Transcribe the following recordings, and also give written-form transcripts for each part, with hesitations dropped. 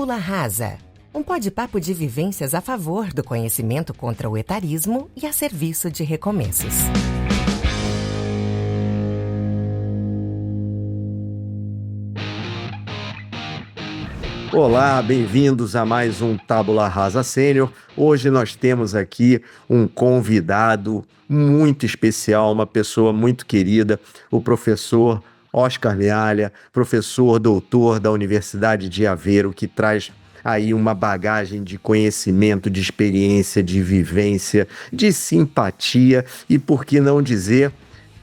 Tábula Rasa, um bate-papo de vivências a favor do conhecimento contra o etarismo e a serviço de recomeços. Olá, bem-vindos a mais um Tábula Rasa Sênior. Hoje nós temos aqui um convidado muito especial, uma pessoa muito querida, o professor Oscar Mealha, professor doutor da Universidade de Aveiro, que traz aí uma bagagem de conhecimento, de experiência, de vivência, de simpatia e, por que não dizer,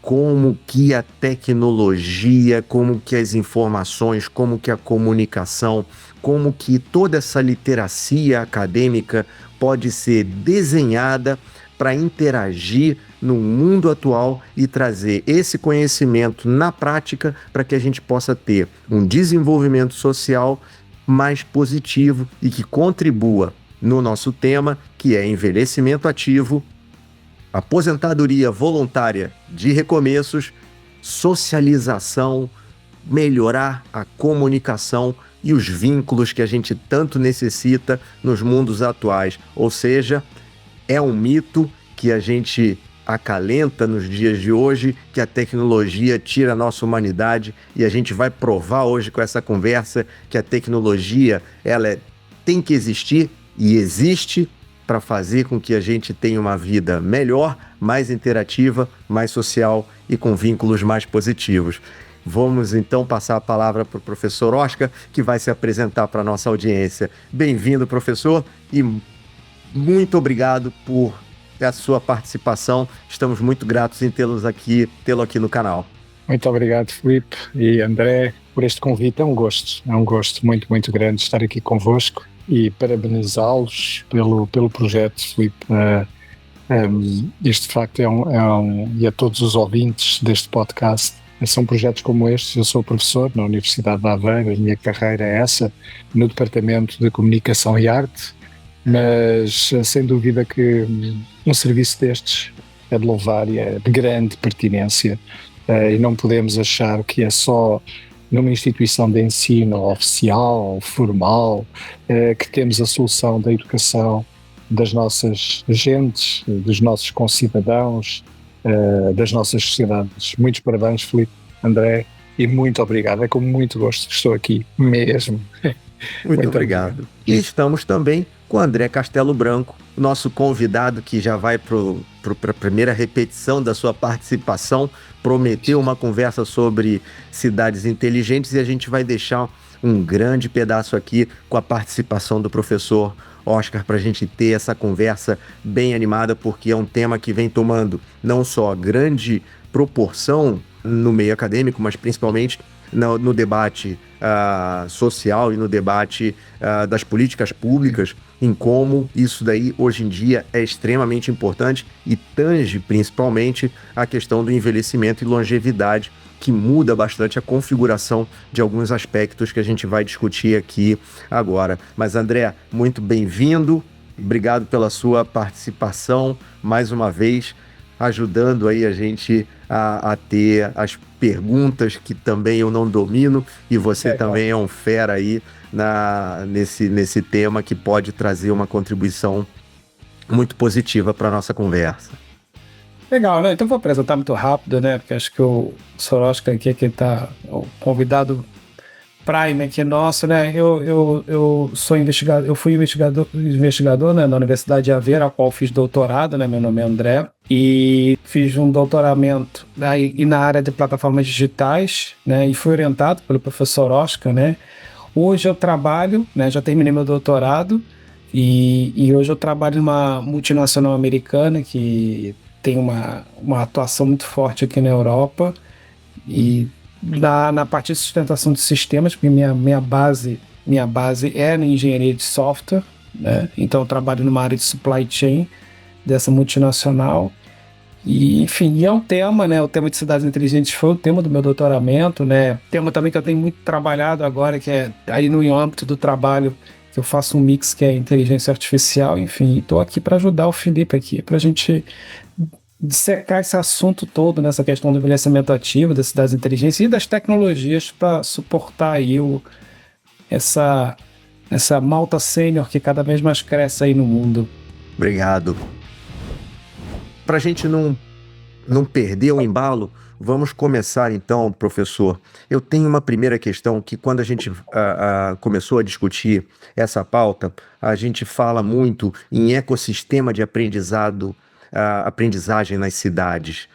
como que a tecnologia, como que as informações, como que a comunicação, como que toda essa literacia acadêmica pode ser desenhada para interagir no mundo atual e trazer esse conhecimento na prática para que a gente possa ter um desenvolvimento social mais positivo e que contribua no nosso tema, que é envelhecimento ativo, aposentadoria voluntária de recomeços, socialização, melhorar a comunicação e os vínculos que a gente tanto necessita nos mundos atuais. Ou seja, é um mito que a gente acalenta nos dias de hoje, que a tecnologia tira a nossa humanidade, e a gente vai provar hoje com essa conversa que a tecnologia tem que existir e existe para fazer com que a gente tenha uma vida melhor, mais interativa, mais social e com vínculos mais positivos. Vamos então passar a palavra para o professor Oscar, que vai se apresentar para a nossa audiência. Bem-vindo, professor, e muito obrigado por a sua participação. Estamos muito gratos em tê-lo aqui no canal. Muito obrigado, Filipe e André, por este convite. É um gosto muito, muito grande estar aqui convosco e parabenizá-los pelo projeto, Filipe. Isto, de facto, e a todos os ouvintes deste podcast, são projetos como este. Eu sou professor na Universidade de Aveiro, a minha carreira é essa, no Departamento de Comunicação e Arte, mas sem dúvida que um serviço destes é de louvar e é de grande pertinência, e não podemos achar que é só numa instituição de ensino oficial, formal, que temos a solução da educação das nossas gentes, dos nossos concidadãos, das nossas sociedades. Muitos parabéns, Filipe, André, e muito obrigado. É com muito gosto que estou aqui mesmo. Muito obrigado. E estamos também com André Castelo Branco, nosso convidado que já vai para a primeira repetição da sua participação, prometeu uma conversa sobre cidades inteligentes, e a gente vai deixar um grande pedaço aqui com a participação do professor Oscar para a gente ter essa conversa bem animada, porque é um tema que vem tomando não só grande proporção no meio acadêmico, mas principalmente no debate social e no debate das políticas públicas, em como isso daí hoje em dia é extremamente importante e tange principalmente a questão do envelhecimento e longevidade, que muda bastante a configuração de alguns aspectos que a gente vai discutir aqui agora. Mas, André, muito bem-vindo, obrigado pela sua participação mais uma vez, ajudando aí a gente a ter as perguntas que também eu não domino, e você também é um fera aí nesse tema que pode trazer uma contribuição muito positiva para a nossa conversa. Legal, né? Então vou apresentar muito rápido, né? Porque acho que o Oscar aqui tá o convidado prime aqui nosso, né? Eu sou investigador, eu fui investigador, né, na Universidade de Aveiro, a qual fiz doutorado, né? Meu nome é André, e fiz um doutoramento e na área de plataformas digitais, né? E fui orientado pelo professor Oscar, né? Hoje eu trabalho, né? Já terminei meu doutorado e hoje eu trabalho numa multinacional americana que tem uma atuação muito forte aqui na Europa, e na parte de sustentação de sistemas, porque minha base é na engenharia de software, né? Então eu trabalho numa área de supply chain dessa multinacional, e enfim, é um tema, né? O tema de cidades inteligentes foi o tema do meu doutoramento, né? Tema também que eu tenho muito trabalhado agora, que é aí no âmbito do trabalho, que eu faço um mix que é inteligência artificial. Enfim, estou aqui para ajudar o Filipe aqui, para a gente dissecar esse assunto todo nessa questão do envelhecimento ativo, das cidades inteligentes e das tecnologias para suportar aí essa essa malta sênior que cada vez mais cresce aí no mundo. Obrigado. Para a gente não perder o embalo, vamos começar então, professor. Eu tenho uma primeira questão que quando a gente começou a discutir essa pauta, a gente fala muito em ecossistema de aprendizagem nas cidades.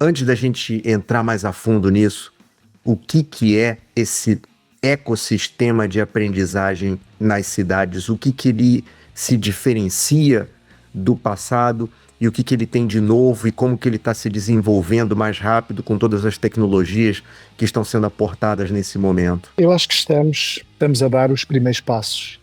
Antes da gente entrar mais a fundo nisso, o que é esse ecossistema de aprendizagem nas cidades? O que ele se diferencia do passado e o que ele tem de novo e como que ele está se desenvolvendo mais rápido com todas as tecnologias que estão sendo aportadas nesse momento? Eu acho que estamos a dar os primeiros passos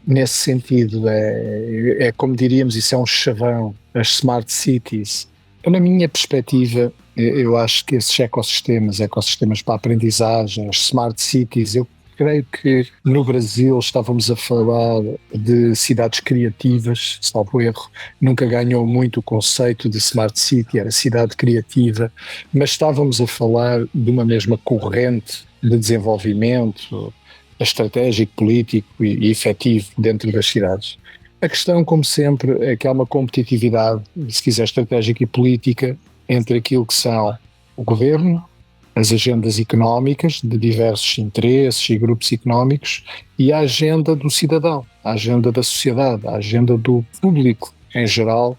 nesse sentido. É como diríamos, isso é um chavão, as smart cities. Na minha perspectiva, eu acho que esses ecossistemas para a aprendizagem, as smart cities, eu creio que no Brasil estávamos a falar de cidades criativas, salvo erro, nunca ganhou muito o conceito de smart city, era cidade criativa, mas estávamos a falar de uma mesma corrente de desenvolvimento estratégico, político e efetivo dentro das cidades. A questão, como sempre, é que há uma competitividade, se quiser, estratégica e política entre aquilo que são o governo, as agendas económicas de diversos interesses e grupos económicos e a agenda do cidadão, a agenda da sociedade, a agenda do público em geral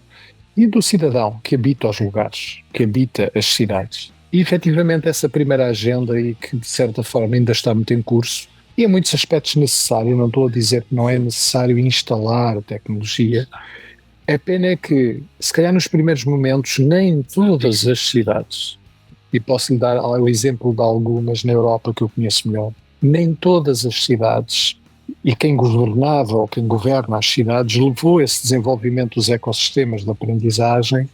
e do cidadão que habita os lugares, que habita as cidades. E, efetivamente, essa primeira agenda, e que de certa forma ainda está muito em curso, e em muitos aspectos necessário, não estou a dizer que não é necessário instalar a tecnologia, a pena é que, se calhar nos primeiros momentos, nem todas as cidades, e posso lhe dar o exemplo de algumas na Europa que eu conheço melhor, nem todas as cidades, e quem governava ou quem governa as cidades, levou esse desenvolvimento dos ecossistemas de aprendizagem,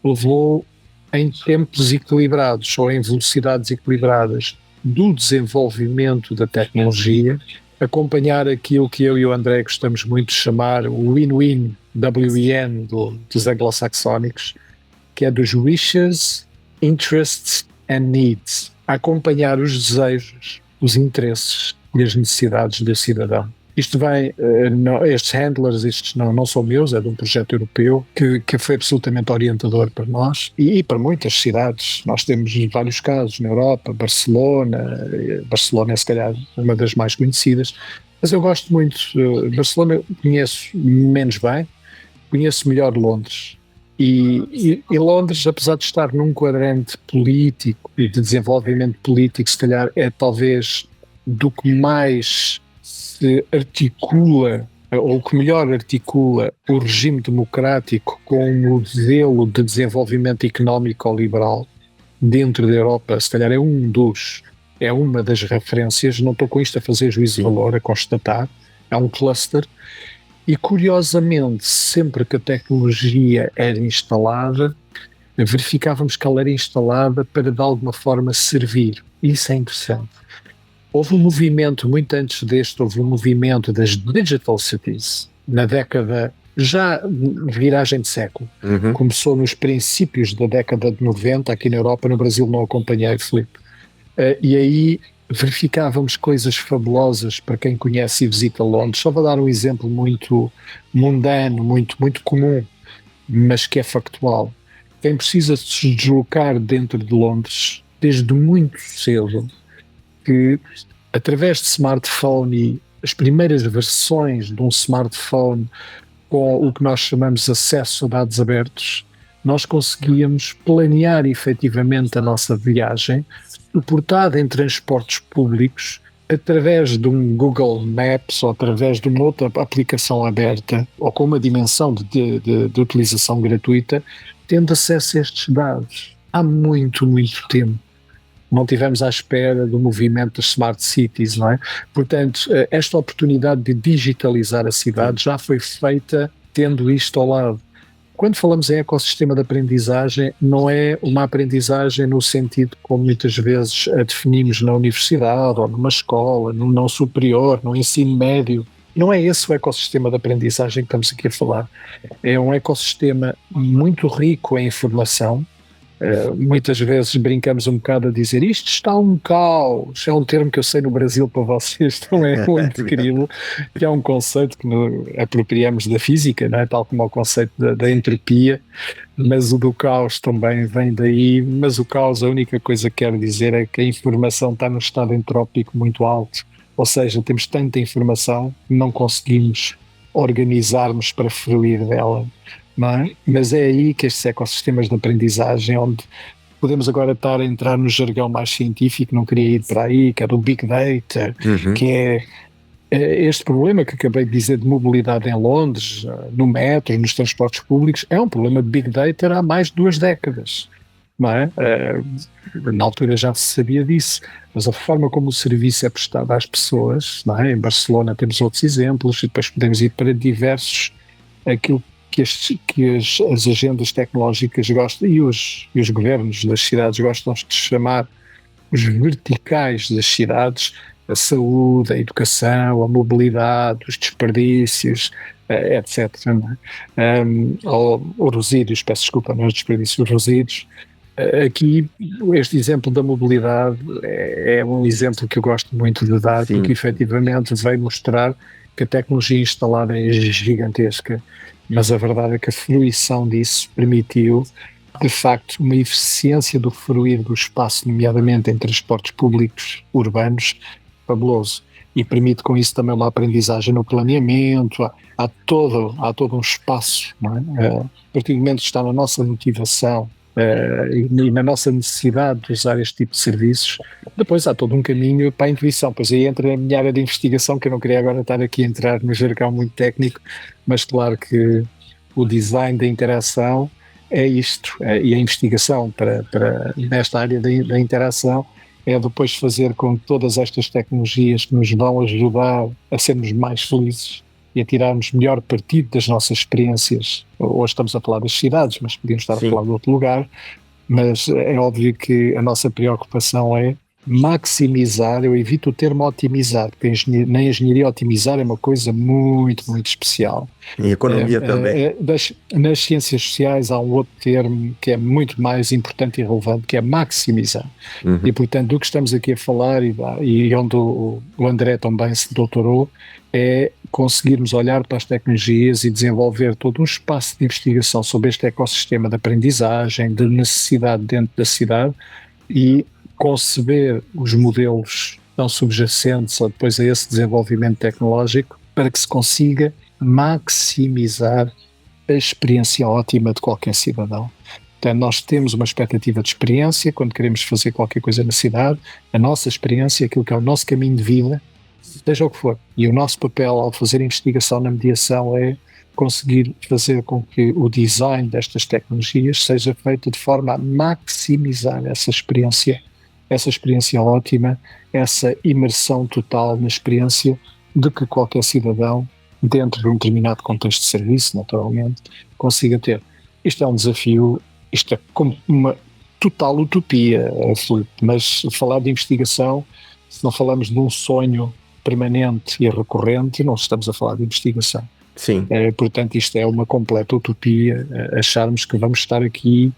levou em tempos equilibrados ou em velocidades equilibradas do desenvolvimento da tecnologia, acompanhar aquilo que eu e o André gostamos muito de chamar o win-win, WIN, dos anglo-saxónicos, que é dos wishes, interests and needs, acompanhar os desejos, os interesses e as necessidades do cidadão. Isto vem, estes handlers, estes não são meus, é de um projeto europeu que foi absolutamente orientador para nós e para muitas cidades. Nós temos vários casos na Europa, Barcelona é se calhar uma das mais conhecidas, mas eu gosto muito. Barcelona conheço menos bem, conheço melhor Londres. E Londres, apesar de estar num quadrante político e de desenvolvimento político, se calhar é talvez do que mais se articula, ou que melhor articula o regime democrático com um modelo de desenvolvimento económico liberal dentro da Europa, se calhar é uma das referências. Não estou com isto a fazer juízo de valor, a constatar, é um cluster. E curiosamente, sempre que a tecnologia era instalada, verificávamos que ela era instalada para de alguma forma servir. Isso é interessante. Houve um movimento, muito antes deste, houve um movimento das digital cities, na década, já viragem de século. Começou nos princípios da década de 90, aqui na Europa, no Brasil não acompanhei, Filipe. E aí verificávamos coisas fabulosas para quem conhece e visita Londres. Só vou dar um exemplo muito mundano, muito comum, mas que é factual. Quem precisa se deslocar dentro de Londres, desde muito cedo, que através de smartphone e as primeiras versões de um smartphone com o que nós chamamos de acesso a dados abertos, nós conseguíamos planear efetivamente a nossa viagem, suportada em transportes públicos, através de um Google Maps ou através de uma outra aplicação aberta ou com uma dimensão de utilização gratuita, tendo acesso a estes dados. Há muito tempo. Não tivemos à espera do movimento das smart cities, não é? Portanto, esta oportunidade de digitalizar a cidade já foi feita tendo isto ao lado. Quando falamos em ecossistema de aprendizagem, não é uma aprendizagem no sentido como muitas vezes a definimos na universidade ou numa escola, no não superior, no ensino médio. Não é esse o ecossistema de aprendizagem que estamos aqui a falar. É um ecossistema muito rico em informação, Muitas vezes brincamos um bocado a dizer isto está um caos, é um termo que eu sei no Brasil para vocês não é muito querido, que é um conceito que apropriamos da física, não é? Tal como o conceito da entropia, mas o do caos também vem daí, mas o caos, a única coisa que quer dizer é que a informação está num estado entrópico muito alto, ou seja, temos tanta informação que não conseguimos organizar-nos para fruir dela, não é? Mas é aí que estes ecossistemas de aprendizagem, onde podemos agora estar a entrar no jargão mais científico, não queria ir para aí, que é do Big Data, que é este problema que acabei de dizer de mobilidade em Londres, no metro, nos transportes públicos, é um problema de Big Data há mais de 2 décadas, não é? Na altura já se sabia disso, mas a forma como o serviço é prestado às pessoas, não é? Em Barcelona temos outros exemplos, e depois podemos ir para diversos, aquilo que as agendas tecnológicas gostam, e os governos das cidades gostam de chamar os verticais das cidades, a saúde, a educação, a mobilidade, os desperdícios, etc. Ou resíduos, peço desculpa, não os desperdícios, os resíduos. Aqui, este exemplo da mobilidade é um exemplo que eu gosto muito de dar, porque efetivamente veio mostrar que a tecnologia instalada é gigantesca, mas a verdade é que a fruição disso permitiu, de facto, uma eficiência do fruir do espaço, nomeadamente em transportes públicos urbanos, fabuloso. E permite com isso também uma aprendizagem no planeamento, há todo um espaço, não é? A partir do momento que está na nossa motivação e na nossa necessidade de usar este tipo de serviços, depois há todo um caminho para a intuição. Pois aí entra a minha área de investigação, que eu não queria agora estar aqui a entrar no jargão muito técnico, mas claro que o design da interação é isto, e a investigação nesta área da interação é depois fazer com que todas estas tecnologias que nos vão ajudar a sermos mais felizes e a tirarmos melhor partido das nossas experiências. Hoje estamos a falar das cidades, mas podíamos estar a falar de outro lugar, mas é óbvio que a nossa preocupação é maximizar, eu evito o termo otimizar, porque na engenharia otimizar é uma coisa muito, muito especial. E economia também. Nas ciências sociais há um outro termo que é muito mais importante e relevante, que é maximizar. E portanto, do que estamos aqui a falar, e onde o André também se doutorou, é conseguirmos olhar para as tecnologias e desenvolver todo um espaço de investigação sobre este ecossistema de aprendizagem, de necessidade dentro da cidade, e conceber os modelos tão subjacentes ou depois a esse desenvolvimento tecnológico para que se consiga maximizar a experiência ótima de qualquer cidadão. Portanto, nós temos uma expectativa de experiência quando queremos fazer qualquer coisa na cidade, a nossa experiência, aquilo que é o nosso caminho de vida, seja o que for. E o nosso papel ao fazer investigação na mediação é conseguir fazer com que o design destas tecnologias seja feito de forma a maximizar essa experiência ótima, essa imersão total na experiência de que qualquer cidadão, dentro de um determinado contexto de serviço, naturalmente, consiga ter. Isto é um desafio, isto é como uma total utopia, Filipe, mas falar de investigação, se não falamos de um sonho permanente e recorrente, não estamos a falar de investigação. Sim. Portanto, isto é uma completa utopia, acharmos que vamos estar aqui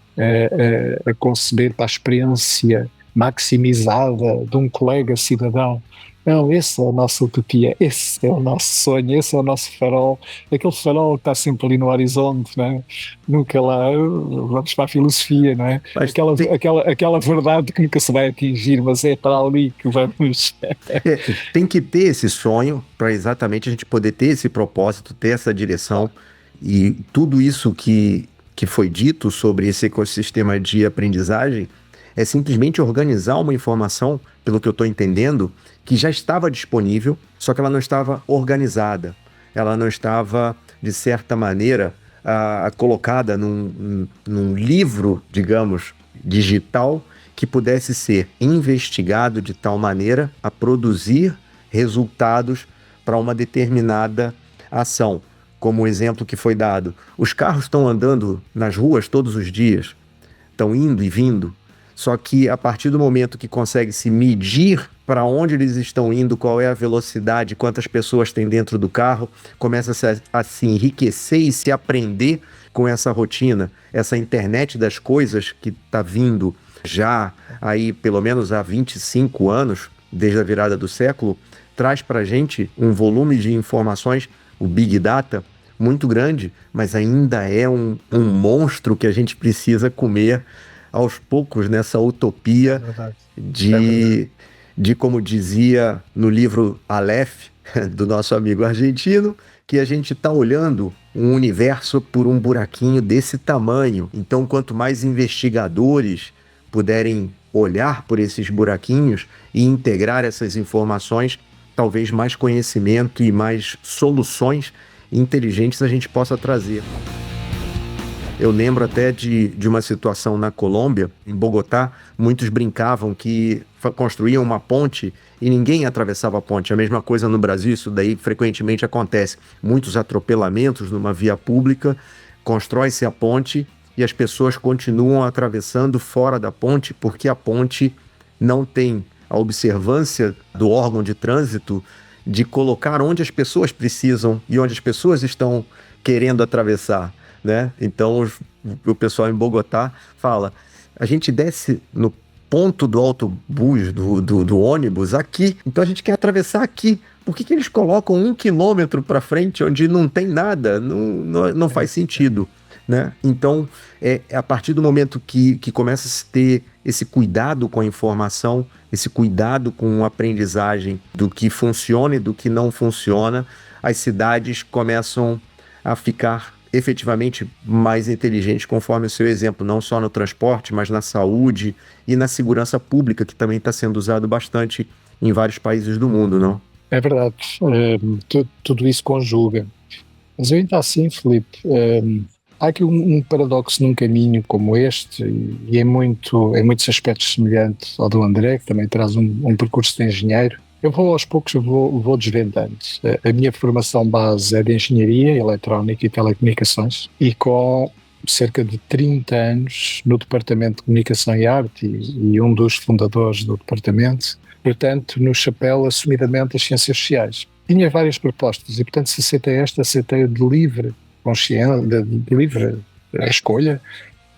a conceber para a experiência maximizada de um colega cidadão. Não, essa é a nossa utopia, esse é o nosso sonho, esse é o nosso farol, aquele farol que está sempre ali no horizonte, não é? Nunca lá, vamos para a filosofia, não é? Aquela verdade que nunca se vai atingir, mas é para ali que vamos. Tem que ter esse sonho para exatamente a gente poder ter esse propósito, ter essa direção, e tudo isso que foi dito sobre esse ecossistema de aprendizagem é simplesmente organizar uma informação, pelo que eu estou entendendo, que já estava disponível, só que ela não estava organizada. Ela não estava, de certa maneira, colocada num livro, digamos, digital, que pudesse ser investigado de tal maneira a produzir resultados para uma determinada ação. Como o exemplo que foi dado. Os carros estão andando nas ruas todos os dias, estão indo e vindo, só que a partir do momento que consegue se medir para onde eles estão indo, qual é a velocidade, quantas pessoas tem dentro do carro, começa a se enriquecer e se aprender com essa rotina, essa internet das coisas que está vindo já aí pelo menos há 25 anos, desde a virada do século, traz para a gente um volume de informações, o Big Data, muito grande, mas ainda é um monstro que a gente precisa comer aos poucos nessa utopia de como dizia no livro Aleph, do nosso amigo argentino, que a gente está olhando um universo por um buraquinho desse tamanho. Então, quanto mais investigadores puderem olhar por esses buraquinhos e integrar essas informações, talvez mais conhecimento e mais soluções inteligentes a gente possa trazer. Eu lembro até de uma situação na Colômbia, em Bogotá, muitos brincavam que construíam uma ponte e ninguém atravessava a ponte. A mesma coisa no Brasil, isso daí frequentemente acontece. Muitos atropelamentos numa via pública, constrói-se a ponte e as pessoas continuam atravessando fora da ponte porque a ponte não tem a observância do órgão de trânsito de colocar onde as pessoas precisam e onde as pessoas estão querendo atravessar, né? Então o pessoal em Bogotá fala, a gente desce no ponto do autobus, do ônibus aqui, então a gente quer atravessar aqui. Por que eles colocam 1 quilômetro para frente onde não tem nada? Não faz sentido, né? Então é a partir do momento que começa a se ter esse cuidado com a informação, esse cuidado com a aprendizagem do que funciona e do que não funciona, as cidades começam a ficar efetivamente mais inteligentes, conforme o seu exemplo, não só no transporte, mas na saúde e na segurança pública, que também está sendo usado bastante em vários países do mundo, não? É verdade, tudo isso conjuga. Mas ainda assim, Filipe, há aqui um paradoxo num caminho como este, e em muitos aspectos semelhante ao do André, que também traz um percurso de engenheiro. Eu vou aos poucos, vou desvendando. A minha formação base é de engenharia, eletrónica e telecomunicações, e com cerca de 30 anos no Departamento de Comunicação e Arte, e um dos fundadores do departamento, portanto, no chapéu assumidamente das ciências sociais. Tinha várias propostas e, portanto, se aceitei de livre consciência, de livre escolha,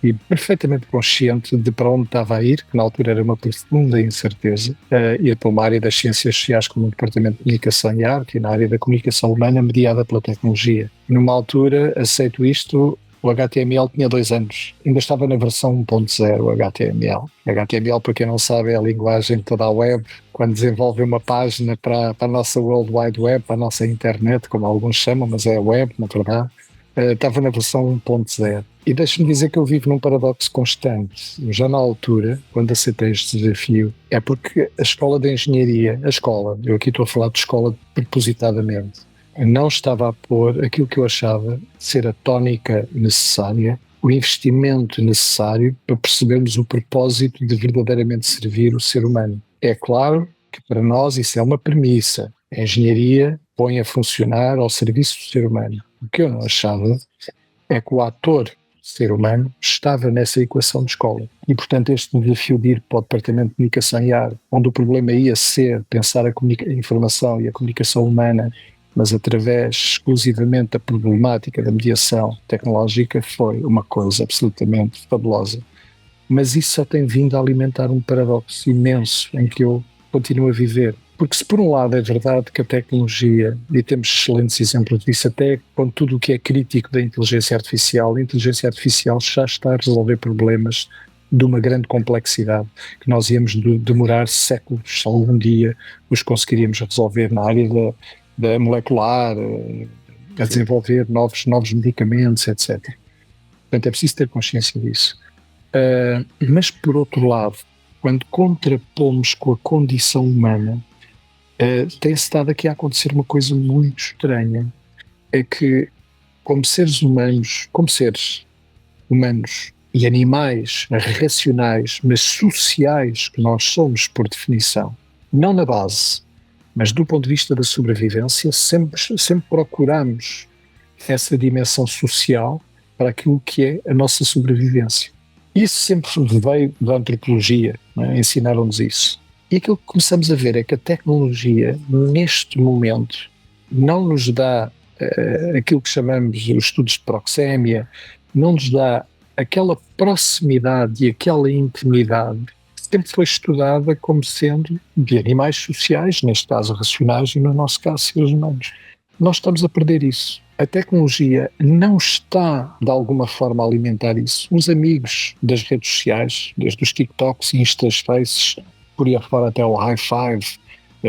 e perfeitamente consciente de para onde estava a ir, que na altura era uma profunda incerteza, ir para uma área das ciências sociais como o Departamento de Comunicação e Arte e na área da comunicação humana mediada pela tecnologia. Numa altura, aceito isto, o HTML tinha 2 anos, ainda estava na versão 1.0 o HTML. HTML, para quem não sabe, é a linguagem de toda a web. Quando desenvolve uma página para a nossa World Wide Web, para a nossa internet, como alguns chamam, mas é a web, na verdade, estava na versão 1.0. E deixe-me dizer que eu vivo num paradoxo constante. Já na altura, quando aceitei este desafio, é porque a escola de engenharia, eu aqui estou a falar de escola propositadamente, não estava a pôr aquilo que eu achava ser a tónica necessária, o investimento necessário para percebermos o propósito de verdadeiramente servir o ser humano. É claro que para nós isso é uma premissa. A engenharia põe a funcionar ao serviço do ser humano. O que eu não achava é que o ator ser humano estava nessa equação de escola. E, portanto, este desafio de ir para o Departamento de Comunicação e Arte, onde o problema ia ser pensar a informação e a comunicação humana, mas através exclusivamente da problemática da mediação tecnológica, foi uma coisa absolutamente fabulosa. Mas isso só tem vindo a alimentar um paradoxo imenso em que eu continuo a viver. Porque se por um lado é verdade que a tecnologia, e temos excelentes exemplos disso, até com tudo o que é crítico da inteligência artificial, a inteligência artificial já está a resolver problemas de uma grande complexidade, que nós íamos demorar séculos, algum dia os conseguiríamos resolver na área da molecular, a desenvolver novos medicamentos, etc. Portanto, é preciso ter consciência disso. Mas, por outro lado, quando contrapomos com a condição humana, tem-se estado aqui a acontecer uma coisa muito estranha, é que como seres humanos e animais racionais, mas sociais que nós somos por definição, não na base, mas do ponto de vista da sobrevivência, sempre procuramos essa dimensão social para aquilo que é a nossa sobrevivência. Isso sempre veio da antropologia, não é? Ensinaram-nos isso. E aquilo que começamos a ver é que a tecnologia, neste momento, não nos dá aquilo que chamamos os estudos de proxémia, não nos dá aquela proximidade e aquela intimidade que sempre foi estudada como sendo de animais sociais, neste caso racionais e no nosso caso seres humanos. Nós estamos a perder isso. A tecnologia não está, de alguma forma, a alimentar isso. Os amigos das redes sociais, desde os TikToks, Instas, Faces, por aí afora até o High Five,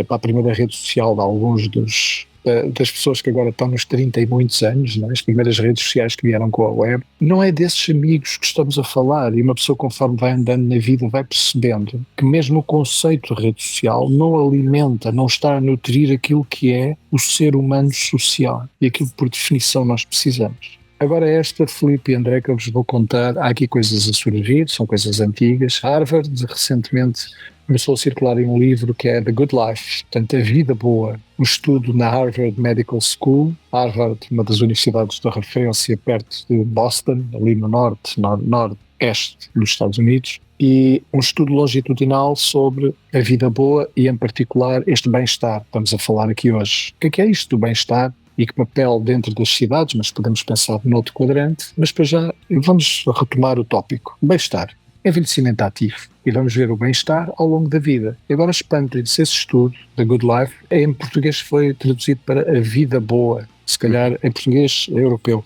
para a primeira rede social de alguns das pessoas que agora estão nos 30 e muitos anos, não é? As primeiras redes sociais que vieram com a web, não é desses amigos que estamos a falar, e uma pessoa, conforme vai andando na vida, vai percebendo que mesmo o conceito de rede social não alimenta, não está a nutrir aquilo que é o ser humano social e aquilo que por definição nós precisamos. Agora Filipe e André, que eu vos vou contar, há aqui coisas a surgir, são coisas antigas. Harvard recentemente começou a circular em um livro que é The Good Life, portanto a vida boa, um estudo na Harvard Medical School. Harvard, uma das universidades de referência perto de Boston, ali no nordeste dos Estados Unidos, e um estudo longitudinal sobre a vida boa e em particular este bem-estar. Estamos a falar aqui hoje. O que é isto do bem-estar? E que papel dentro das cidades, mas podemos pensar noutro quadrante, mas para já vamos retomar o tópico. Bem-estar, envelhecimento ativo, e vamos ver o bem-estar ao longo da vida. E agora espantem-se, esse estudo da Good Life, em português foi traduzido para a vida boa, se calhar em português europeu,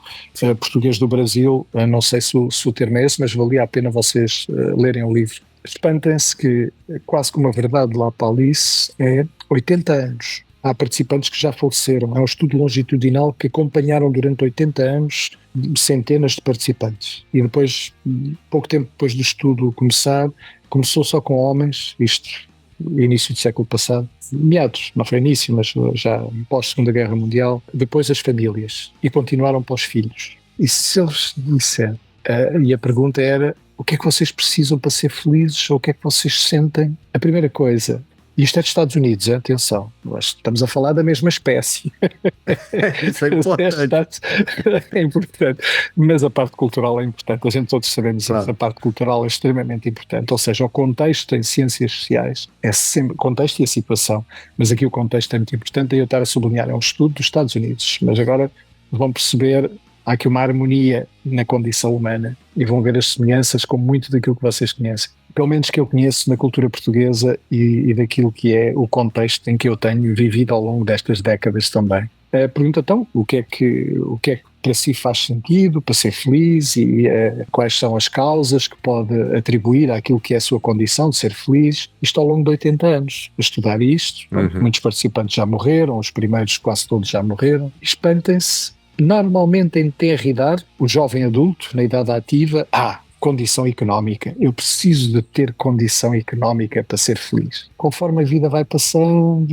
português do Brasil, não sei se o termo é esse, mas valia a pena vocês lerem o livro. Espantem-se que, quase como a verdade de lá para Alice, é 80 anos. Há participantes que já faleceram. É um estudo longitudinal que acompanharam durante 80 anos centenas de participantes. E depois, pouco tempo depois do estudo começar, começou só com homens, isto início do século passado, meados, não foi início, mas já pós-Segunda Guerra Mundial, depois as famílias, e continuaram para os filhos. E se eles disserem, e a pergunta era, o que é que vocês precisam para ser felizes, ou o que é que vocês sentem? A primeira coisa, isto é dos Estados Unidos, atenção, nós estamos a falar da mesma espécie. Isso é importante. É importante, mas a parte cultural é importante, a gente todos sabemos Claro. que a parte cultural é extremamente importante, ou seja, o contexto em ciências sociais é sempre, contexto e a situação, mas aqui o contexto é muito importante, e eu estar a sublinhar, é um estudo dos Estados Unidos, mas agora vão perceber, há aqui uma harmonia na condição humana, e vão ver as semelhanças com muito daquilo que vocês conhecem. Pelo menos que eu conheço na cultura portuguesa e daquilo que é o contexto em que eu tenho vivido ao longo destas décadas também. Pergunta então, o que é que para si faz sentido, para ser feliz, e quais são as causas que pode atribuir àquilo que é a sua condição de ser feliz, isto ao longo de 80 anos, a estudar isto. Muitos participantes já morreram, os primeiros quase todos já morreram. Espantem-se, normalmente em tenra idade, o jovem adulto, na idade ativa, condição económica. Eu preciso de ter condição económica para ser feliz. Conforme a vida vai passando,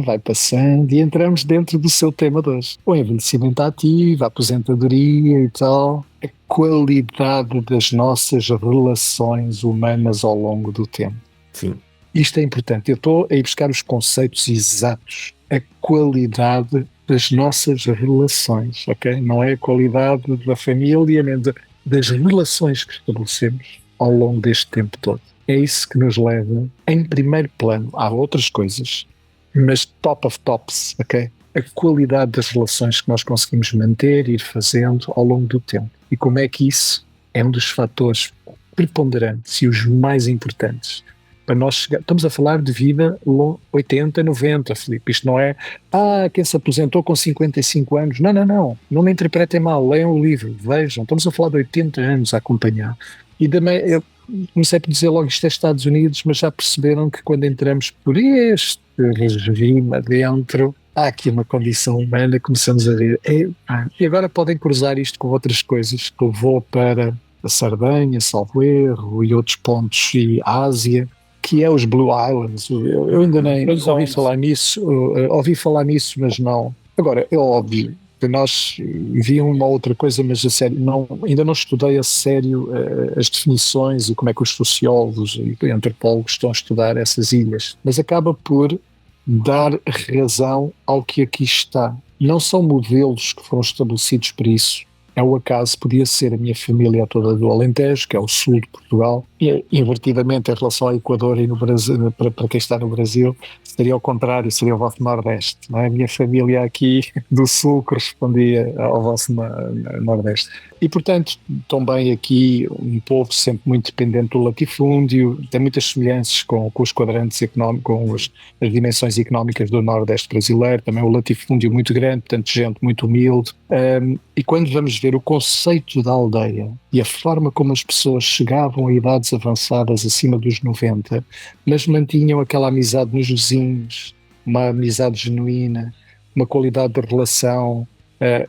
e entramos dentro do seu tema de hoje. O envelhecimento ativo, a aposentadoria e tal, a qualidade das nossas relações humanas ao longo do tempo. Sim. Isto é importante. Eu estou a ir buscar os conceitos exatos. A qualidade das nossas relações, ok? Não é a qualidade da família, nem das relações que estabelecemos ao longo deste tempo todo. É isso que nos leva, em primeiro plano, há outras coisas, mas top of tops, ok? A qualidade das relações que nós conseguimos manter e ir fazendo ao longo do tempo. E como é que isso é um dos fatores preponderantes e os mais importantes para nós chegar. Estamos a falar de vida 80, 90, Filipe. Isto não é, quem se aposentou com 55 anos. Não. Não me interpretem mal. Leiam o livro, vejam. Estamos a falar de 80 anos a acompanhar. E também, eu comecei por dizer logo isto é Estados Unidos, mas já perceberam que quando entramos por este regime adentro, há aqui uma condição humana, começamos a ver. E agora podem cruzar isto com outras coisas que levou para a Sardenha, salvo erro, e outros pontos, e a Ásia, que é os Blue Islands. Eu ainda nem ouvi falar nisso, mas não. Agora, é óbvio que nós vi uma outra coisa, mas a sério, ainda não estudei a sério as definições e como é que os sociólogos e antropólogos estão a estudar essas ilhas. Mas acaba por dar razão ao que aqui está. Não são modelos que foram estabelecidos para isso. É o acaso, podia ser a minha família toda do Alentejo, que é o sul de Portugal, e invertidamente em relação ao Equador e no Brasil, para quem está no Brasil, seria ao contrário, seria o vosso Nordeste, não é? A minha família aqui do sul correspondia ao vosso Nordeste. E, portanto, também aqui um povo sempre muito dependente do latifúndio, tem muitas semelhanças com os quadrantes económicos, com as dimensões económicas do Nordeste brasileiro, também o latifúndio muito grande, portanto, gente muito humilde. E quando vamos ver o conceito da aldeia e a forma como as pessoas chegavam a idades avançadas acima dos 90, mas mantinham aquela amizade nos vizinhos, uma amizade genuína, uma qualidade de relação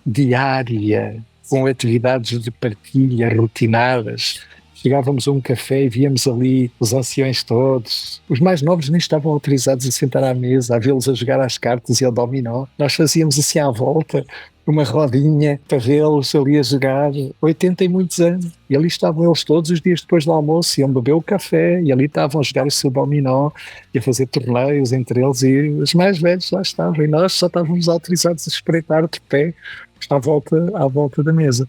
diária, com atividades de partilha rotinadas. Chegávamos a um café e víamos ali os anciões todos. Os mais novos nem estavam autorizados a sentar à mesa, a vê-los a jogar às cartas e ao dominó. Nós fazíamos assim à volta, uma rodinha para vê-los ali a jogar, 80 e muitos anos. E ali estavam eles todos os dias depois do almoço, iam beber o café e ali estavam a jogar o seu dominó e a fazer torneios entre eles, e os mais velhos lá estavam. E nós só estávamos autorizados a espreitar de pé à volta da mesa.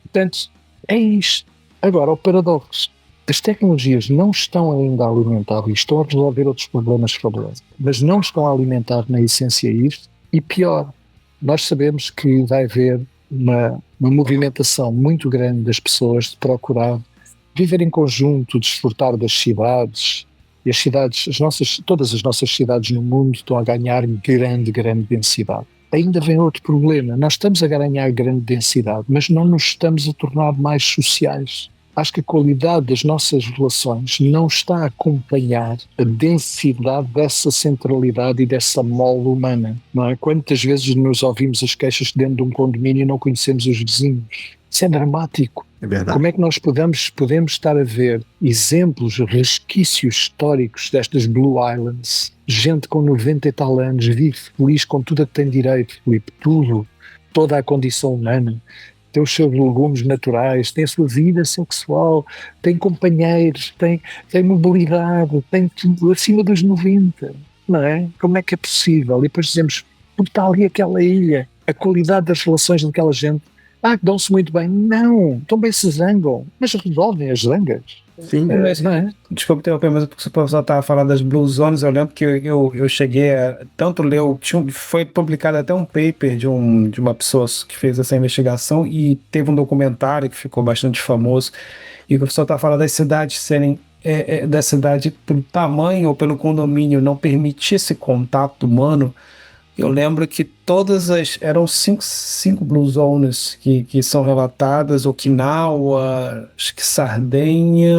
Portanto, é isto. Agora, o paradoxo. As tecnologias não estão ainda a alimentar isto, estão a resolver outros problemas fabulosos, mas não estão a alimentar na essência isto. E pior, nós sabemos que vai haver uma movimentação muito grande das pessoas de procurar viver em conjunto, desfrutar das cidades. E as cidades, todas as nossas cidades no mundo estão a ganhar grande densidade. Ainda vem outro problema. Nós estamos a ganhar grande densidade, mas não nos estamos a tornar mais sociais. Acho que a qualidade das nossas relações não está a acompanhar a densidade dessa centralidade e dessa mole humana. Não é? Quantas vezes nos ouvimos as queixas dentro de um condomínio e não conhecemos os vizinhos? Isso é dramático. É verdade. Como é que nós podemos estar a ver exemplos, resquícios históricos destas Blue Islands? Gente com 90 e tal anos, vive feliz com tudo a que tem direito, Filipe, tudo, toda a condição humana. Tem os seus legumes naturais, tem a sua vida sexual, tem companheiros, tem mobilidade, tem tudo acima dos 90, não é? Como é que é possível? E depois dizemos, porque está ali aquela ilha, a qualidade das relações daquela gente, dão-se muito bem. Não, também se zangam, mas resolvem as zangas. Sim. Não é? Desculpa interromper, mas o professor estava falando das Blue Zones. Eu lembro que eu cheguei a tanto ler, foi publicado até um paper de uma pessoa que fez essa investigação, e teve um documentário que ficou bastante famoso, e o professor estava falando das cidades serem da cidade, pelo tamanho ou pelo condomínio, não permitir esse contato humano. Eu lembro que eram cinco Blue Zones que são relatadas: Okinawa, acho que Sardenha,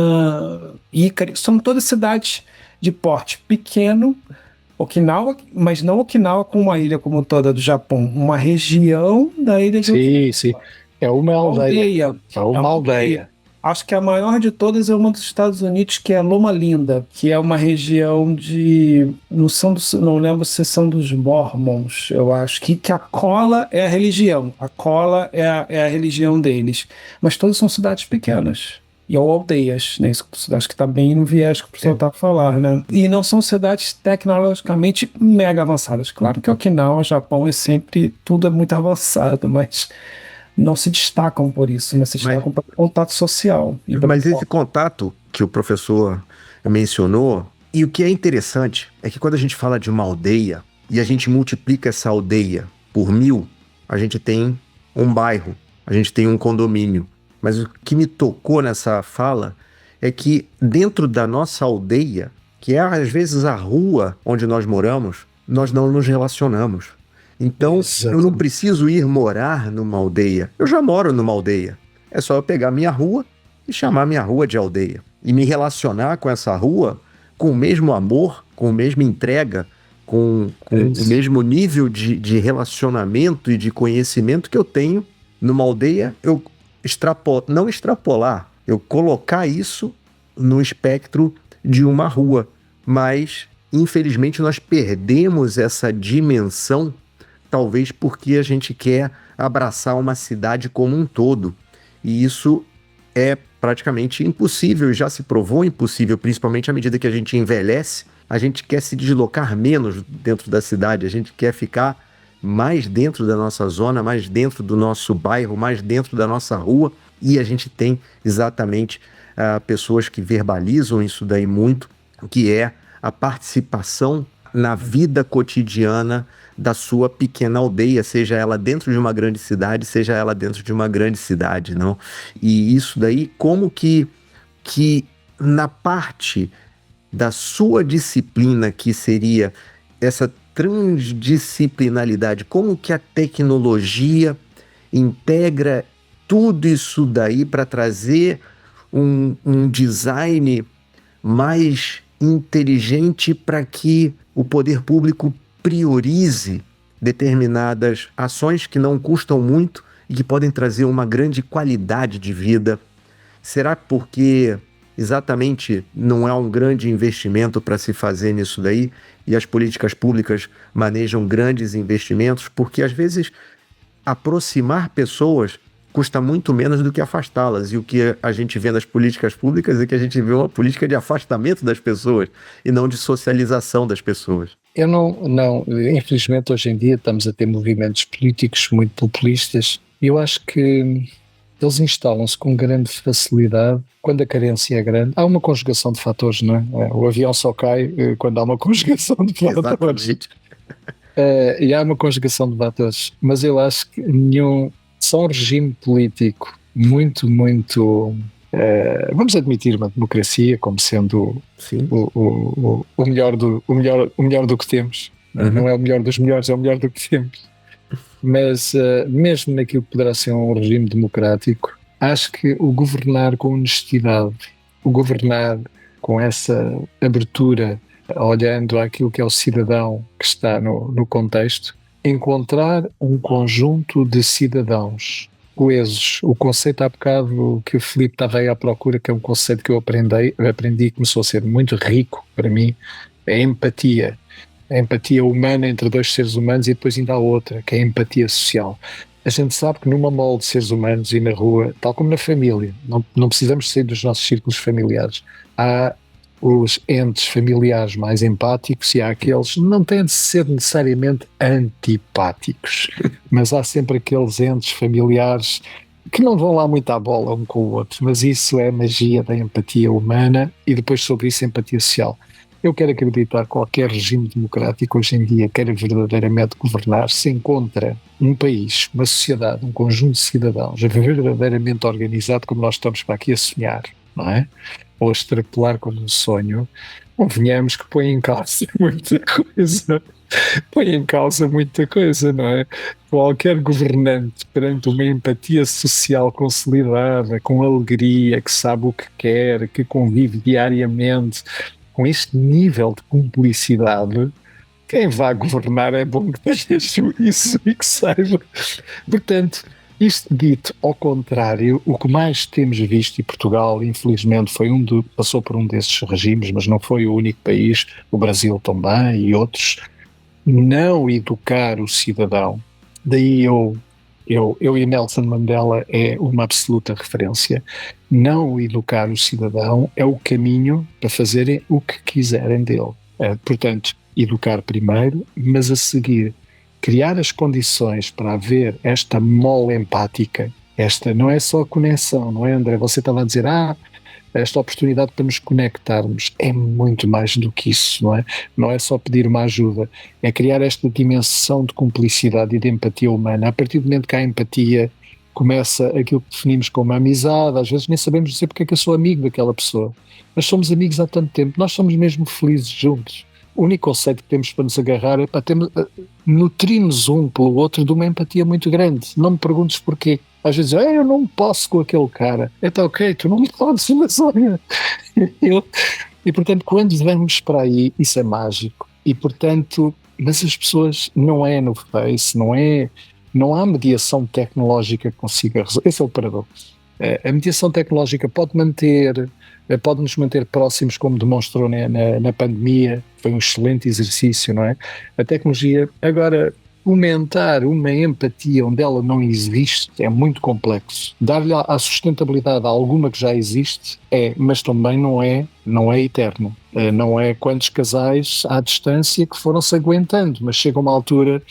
Ícaro, são todas cidades de porte pequeno. Okinawa, mas não Okinawa com uma ilha como toda do Japão, uma região da ilha de Okinawa. Sim, é uma aldeia. É uma aldeia. Acho que a maior de todas é uma dos Estados Unidos, que é Loma Linda, que é uma região não lembro se são dos Mormons, eu acho, que a cola é a religião. A cola é a religião deles. Mas todas são cidades pequenas. Ou aldeias, né? Isso acho que está bem no viés que o professor está a falar, né? E não são cidades tecnologicamente mega avançadas. Claro que Okinawa, Japão, tudo é muito avançado, mas não se destacam por isso, né? Se destacam para contato social. Mas esse contato que o professor mencionou, e o que é interessante é que quando a gente fala de uma aldeia e a gente multiplica essa aldeia por 1000, a gente tem um bairro, a gente tem um condomínio. Mas o que me tocou nessa fala é que dentro da nossa aldeia, que é às vezes a rua onde nós moramos, nós não nos relacionamos. Então, eu não preciso ir morar numa aldeia. Eu já moro numa aldeia. É só eu pegar minha rua e chamar minha rua de aldeia. E me relacionar com essa rua com o mesmo amor, com a mesma entrega, com o mesmo nível de relacionamento e de conhecimento que eu tenho numa aldeia. Eu não extrapolar, eu colocar isso no espectro de uma rua. Mas, infelizmente, nós perdemos essa dimensão, talvez porque a gente quer abraçar uma cidade como um todo. E isso é praticamente impossível, já se provou impossível, principalmente à medida que a gente envelhece. A gente quer se deslocar menos dentro da cidade, a gente quer ficar mais dentro da nossa zona, mais dentro do nosso bairro, mais dentro da nossa rua. E a gente tem exatamente pessoas que verbalizam isso daí muito, que é a participação na vida cotidiana da sua pequena aldeia, seja ela dentro de uma grande cidade, seja ela dentro de uma grande cidade, não? E isso daí, como que na parte da sua disciplina, que seria essa transdisciplinaridade, como que a tecnologia integra tudo isso daí para trazer um design mais inteligente para que o poder público priorize determinadas ações que não custam muito e que podem trazer uma grande qualidade de vida? Será porque exatamente não é um grande investimento para se fazer nisso daí e as políticas públicas manejam grandes investimentos? Porque às vezes aproximar pessoas custa muito menos do que afastá-las, e o que a gente vê nas políticas públicas é que a gente vê uma política de afastamento das pessoas e não de socialização das pessoas. Eu infelizmente hoje em dia estamos a ter movimentos políticos muito populistas e eu acho que eles instalam-se com grande facilidade quando a carência é grande. Há uma conjugação de fatores, não é? O avião só cai quando há uma conjugação de fatores. E há uma conjugação de fatores, mas eu acho que só um regime político muito, vamos admitir uma democracia como sendo o melhor do que temos. Uhum. Não é o melhor dos melhores, é o melhor do que temos. Mas mesmo naquilo que poderá ser um regime democrático, acho que o governar com honestidade, o governar com essa abertura, olhando àquilo que é o cidadão que está no contexto, encontrar um conjunto de cidadãos coesos. O conceito há bocado que o Filipe estava aí à procura, que é um conceito que eu aprendi e começou a ser muito rico para mim, é a empatia. A empatia humana entre dois seres humanos, e depois ainda há outra, que é a empatia social. A gente sabe que numa mole de seres humanos e na rua, tal como na família, não precisamos sair dos nossos círculos familiares. Há os entes familiares mais empáticos e há aqueles, não têm de ser necessariamente antipáticos, mas há sempre aqueles entes familiares que não vão lá muito à bola um com o outro, mas isso é a magia da empatia humana e depois sobre isso a empatia social. Eu quero acreditar que qualquer regime democrático hoje em dia quer verdadeiramente governar, se encontra um país, uma sociedade, um conjunto de cidadãos verdadeiramente organizado como nós estamos para aqui a sonhar, não é? Ou a extrapolar como um sonho, convenhamos que põe em causa muita coisa, não é? Qualquer governante perante uma empatia social consolidada, com alegria, que sabe o que quer, que convive diariamente, com este nível de cumplicidade, quem vai governar é bom que tenha isso e que saiba. Portanto, isto dito ao contrário, o que mais temos visto, e Portugal, infelizmente, passou por um desses regimes, mas não foi o único país, o Brasil também e outros, não educar o cidadão. Daí eu e Nelson Mandela é uma absoluta referência. Não educar o cidadão é o caminho para fazerem o que quiserem dele. Portanto, educar primeiro, mas a seguir criar as condições para haver esta mole empática, esta não é só conexão, não é, André? Você estava a dizer, esta oportunidade para nos conectarmos é muito mais do que isso, não é? Não é só pedir uma ajuda, é criar esta dimensão de cumplicidade e de empatia humana. A partir do momento que há empatia, começa aquilo que definimos como amizade. Às vezes nem sabemos dizer porque é que eu sou amigo daquela pessoa, mas somos amigos há tanto tempo, nós somos mesmo felizes juntos. O único conceito que temos para nos agarrar é para nutrir-nos um pelo outro de uma empatia muito grande. Não me perguntes porquê. Às vezes, eu não posso com aquele cara. Então, ok, tu não podes, mas olha. E, portanto, quando vamos para aí, isso é mágico. E, portanto, mas as pessoas, não é no Face, não há mediação tecnológica que consiga resolver. Esse é o paradoxo. A mediação tecnológica pode-nos manter próximos, como demonstrou na pandemia. Foi um excelente exercício, não é? A tecnologia, agora, fomentar uma empatia onde ela não existe é muito complexo. Dar-lhe a sustentabilidade a alguma que já existe mas também não é eterno. Não é quantos casais à distância que foram-se aguentando, mas chega uma altura.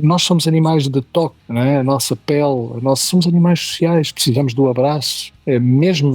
Nós somos animais de toque, não é? A nossa pele, somos animais sociais, precisamos do abraço. Mesmo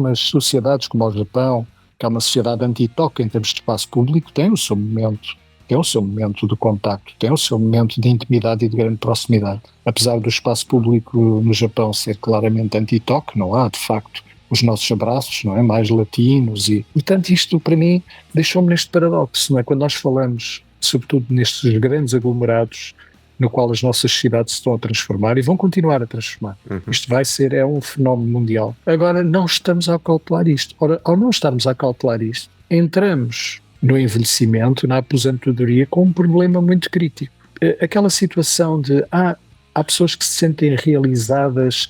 as sociedades como o Japão, que há uma sociedade anti-toque em termos de espaço público, tem o seu momento de contacto, tem o seu momento de intimidade e de grande proximidade. Apesar do espaço público no Japão ser claramente anti-toque, não há, de facto, os nossos abraços, não é? Mais latinos e, portanto, isto para mim deixou-me neste paradoxo, não é? Quando nós falamos, sobretudo nestes grandes aglomerados, no qual as nossas cidades se estão a transformar e vão continuar a transformar. Isto vai ser, é um fenómeno mundial. Agora, não estamos a acautelar isto. Ora, ao não estarmos a acautelar isto, entramos no envelhecimento, na aposentadoria, com um problema muito crítico. Aquela situação de, há pessoas que se sentem realizadas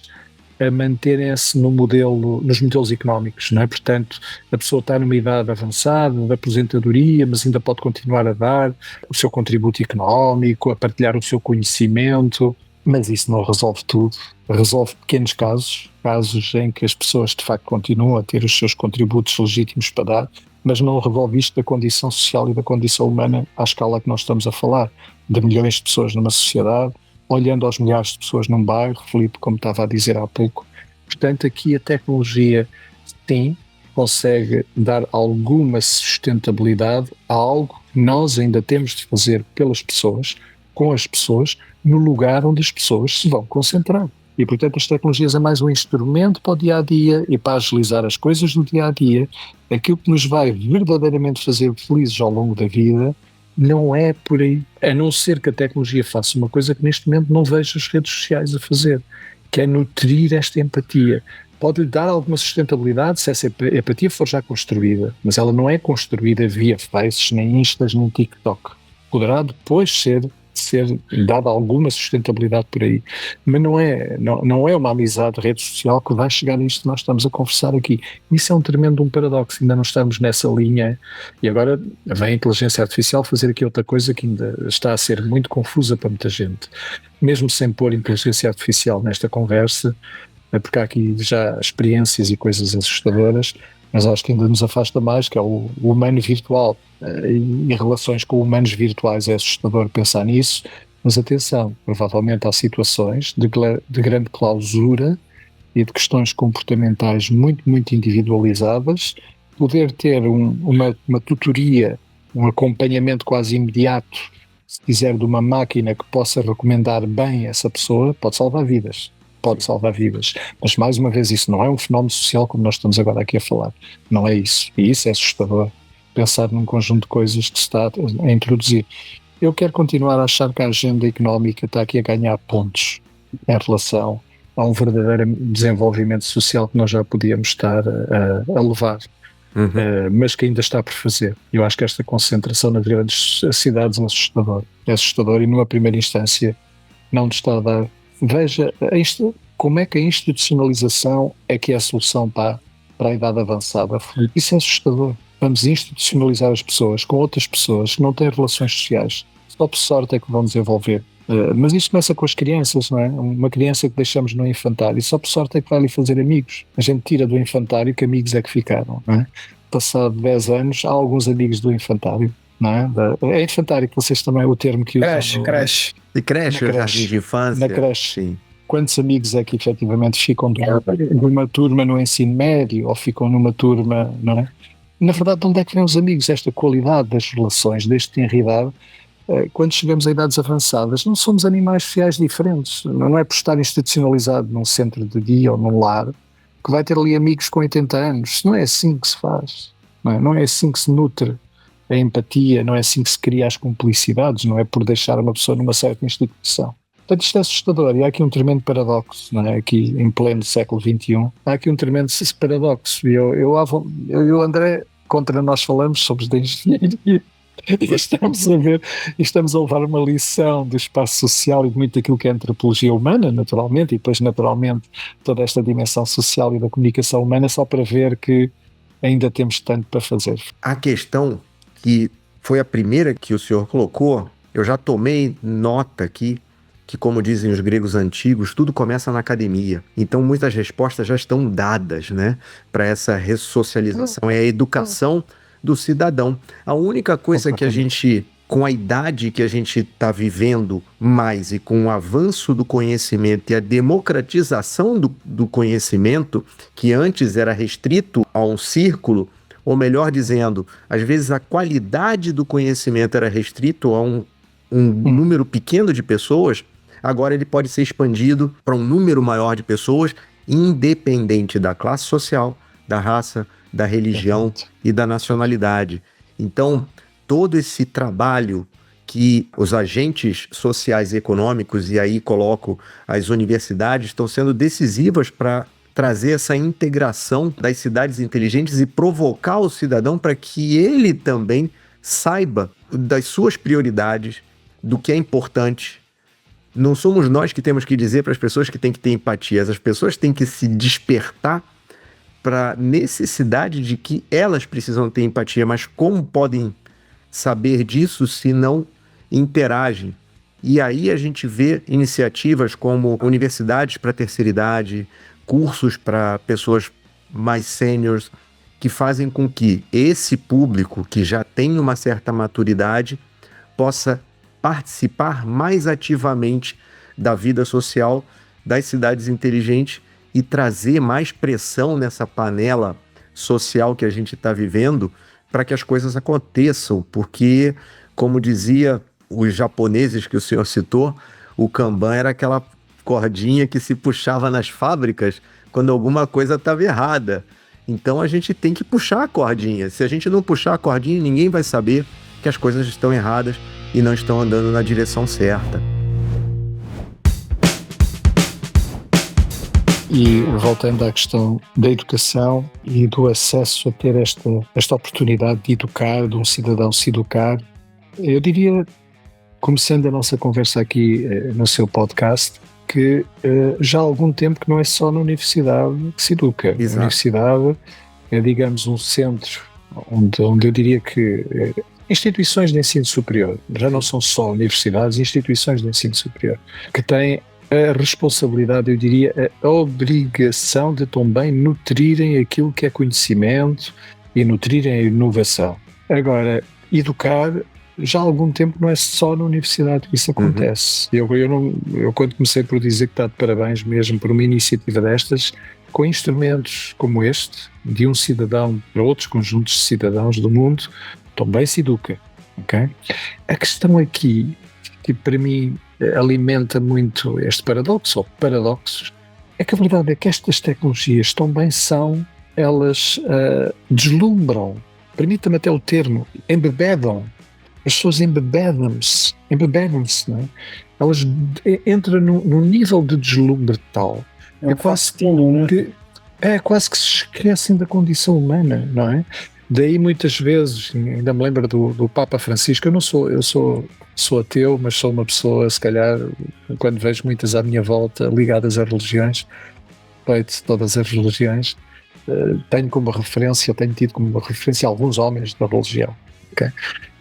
a manterem-se nos modelos económicos, não é? Portanto, a pessoa está numa idade avançada, de aposentadoria, mas ainda pode continuar a dar o seu contributo económico, a partilhar o seu conhecimento, mas isso não resolve tudo. Resolve pequenos casos em que as pessoas de facto continuam a ter os seus contributos legítimos para dar, mas não resolve isto da condição social e da condição humana à escala que nós estamos a falar, de milhões de pessoas numa sociedade, olhando aos milhares de pessoas num bairro, Filipe, como estava a dizer há pouco. Portanto, aqui a tecnologia, sim, consegue dar alguma sustentabilidade a algo que nós ainda temos de fazer pelas pessoas, com as pessoas, no lugar onde as pessoas se vão concentrar. E, portanto, as tecnologias é mais um instrumento para o dia-a-dia e para agilizar as coisas do dia-a-dia. Aquilo que nos vai verdadeiramente fazer felizes ao longo da vida não é por aí, a não ser que a tecnologia faça uma coisa que neste momento não vejo as redes sociais a fazer, que é nutrir esta empatia. Pode-lhe dar alguma sustentabilidade se essa empatia for já construída, mas ela não é construída via Faces, nem Instas, nem TikTok. Poderá depois ser dada alguma sustentabilidade por aí, mas não é uma amizade de rede social que vai chegar a isto que nós estamos a conversar aqui. Isso é um tremendo paradoxo, ainda não estamos nessa linha, e agora vem a inteligência artificial fazer aqui outra coisa que ainda está a ser muito confusa para muita gente. Mesmo sem pôr inteligência artificial nesta conversa, porque há aqui já experiências e coisas assustadoras, mas acho que ainda nos afasta mais, que é o humano virtual, e relações com humanos virtuais. É assustador pensar nisso, mas atenção, provavelmente há situações de grande clausura e de questões comportamentais muito, muito individualizadas. Poder ter uma tutoria, um acompanhamento quase imediato, se quiser, de uma máquina que possa recomendar bem essa pessoa, pode salvar vidas. Mas mais uma vez, isso não é um fenómeno social como nós estamos agora aqui a falar, não é isso, e isso é assustador, pensar num conjunto de coisas que se está a introduzir. Eu quero continuar a achar que a agenda económica está aqui a ganhar pontos em relação a um verdadeiro desenvolvimento social que nós já podíamos estar a levar, mas que ainda está por fazer. Eu acho que esta concentração nas grandes cidades é assustador e numa primeira instância não nos está a dar. Veja como é que a institucionalização é que é a solução para a idade avançada. Isso é assustador. Vamos institucionalizar as pessoas com outras pessoas que não têm relações sociais. Só por sorte é que vão desenvolver. Mas isto começa com as crianças, não é? Uma criança que deixamos no infantário, só por sorte é que vai ali fazer amigos. A gente tira do infantário, que amigos é que ficaram, não é? Passado 10 anos, há alguns amigos do infantário. Não é? É infantário que vocês também é o termo que usam. Creche. De creche, jardim de infância. Na creche. Sim. Quantos amigos é que efetivamente ficam de uma turma no ensino médio ou ficam numa turma, não é? Na verdade, de onde é que vêm os amigos? Esta qualidade das relações, deste tenridade, quando chegamos a idades avançadas, não somos animais sociais diferentes. Não é por estar institucionalizado num centro de dia ou num lar que vai ter ali amigos com 80 anos. Não é assim que se faz. Não é assim que se nutre a empatia, não é assim que se cria as cumplicidades, não é por deixar uma pessoa numa certa instituição. Portanto, isto é assustador e há aqui um tremendo paradoxo, não é? Aqui em pleno século XXI, há aqui um tremendo paradoxo. Eu e o André, contra nós falamos sobre a engenharia e estamos a levar uma lição do espaço social e de muito aquilo que é a antropologia humana, naturalmente, e depois, naturalmente, toda esta dimensão social e da comunicação humana, só para ver que ainda temos tanto para fazer. A questão que foi a primeira que o senhor colocou, eu já tomei nota aqui, que como dizem os gregos antigos, tudo começa na academia. Então muitas respostas já estão dadas, né, para essa ressocialização, é a educação do cidadão. A única coisa que a gente, com a idade que a gente está vivendo mais e com o avanço do conhecimento e a democratização do conhecimento, que antes era restrito a um círculo, ou melhor dizendo, às vezes a qualidade do conhecimento era restrito a um número pequeno de pessoas, agora ele pode ser expandido para um número maior de pessoas, independente da classe social, da raça, da religião e da nacionalidade. Então, todo esse trabalho que os agentes sociais e econômicos, e aí coloco as universidades, estão sendo decisivas para trazer essa integração das cidades inteligentes e provocar o cidadão para que ele também saiba das suas prioridades, do que é importante. Não somos nós que temos que dizer para as pessoas que têm que ter empatia, as pessoas têm que se despertar para a necessidade de que elas precisam ter empatia, mas como podem saber disso se não interagem? E aí a gente vê iniciativas como universidades para terceira idade, cursos para pessoas mais sêniores, que fazem com que esse público que já tem uma certa maturidade possa participar mais ativamente da vida social das cidades inteligentes e trazer mais pressão nessa panela social que a gente está vivendo para que as coisas aconteçam, porque, como dizia os japoneses que o senhor citou, o Kanban era aquela cordinha que se puxava nas fábricas quando alguma coisa estava errada. Então a gente tem que puxar a cordinha. Se a gente não puxar a cordinha, ninguém vai saber que as coisas estão erradas e não estão andando na direção certa. E voltando à questão da educação e do acesso a ter esta oportunidade de educar, de um cidadão se educar, eu diria, começando a nossa conversa aqui no seu podcast, que já há algum tempo que não é só na universidade que se educa. Exato. A universidade é, digamos, um centro onde eu diria que instituições de ensino superior, já não são só universidades, instituições de ensino superior, que têm a responsabilidade, eu diria, a obrigação de também nutrirem aquilo que é conhecimento e nutrirem a inovação. Agora, educar, já há algum tempo não é só na universidade que isso acontece. Eu quando comecei por dizer que está de parabéns mesmo por uma iniciativa destas, com instrumentos como este, de um cidadão para outros conjuntos de cidadãos do mundo, também se educa. Okay? A questão aqui, que para mim alimenta muito este paradoxo, ou paradoxos, é que a verdade é que estas tecnologias também elas deslumbram, permita-me até o termo, embebedam. As pessoas embebedam-se, não é? Elas entram num nível de deslumbre tal, quase que se esquecem da condição humana, não é? Daí muitas vezes, ainda me lembro do Papa Francisco, eu sou ateu, mas sou uma pessoa, se calhar, quando vejo muitas à minha volta ligadas a religiões, respeito de todas as religiões, tenho tido como referência alguns homens da religião. Okay?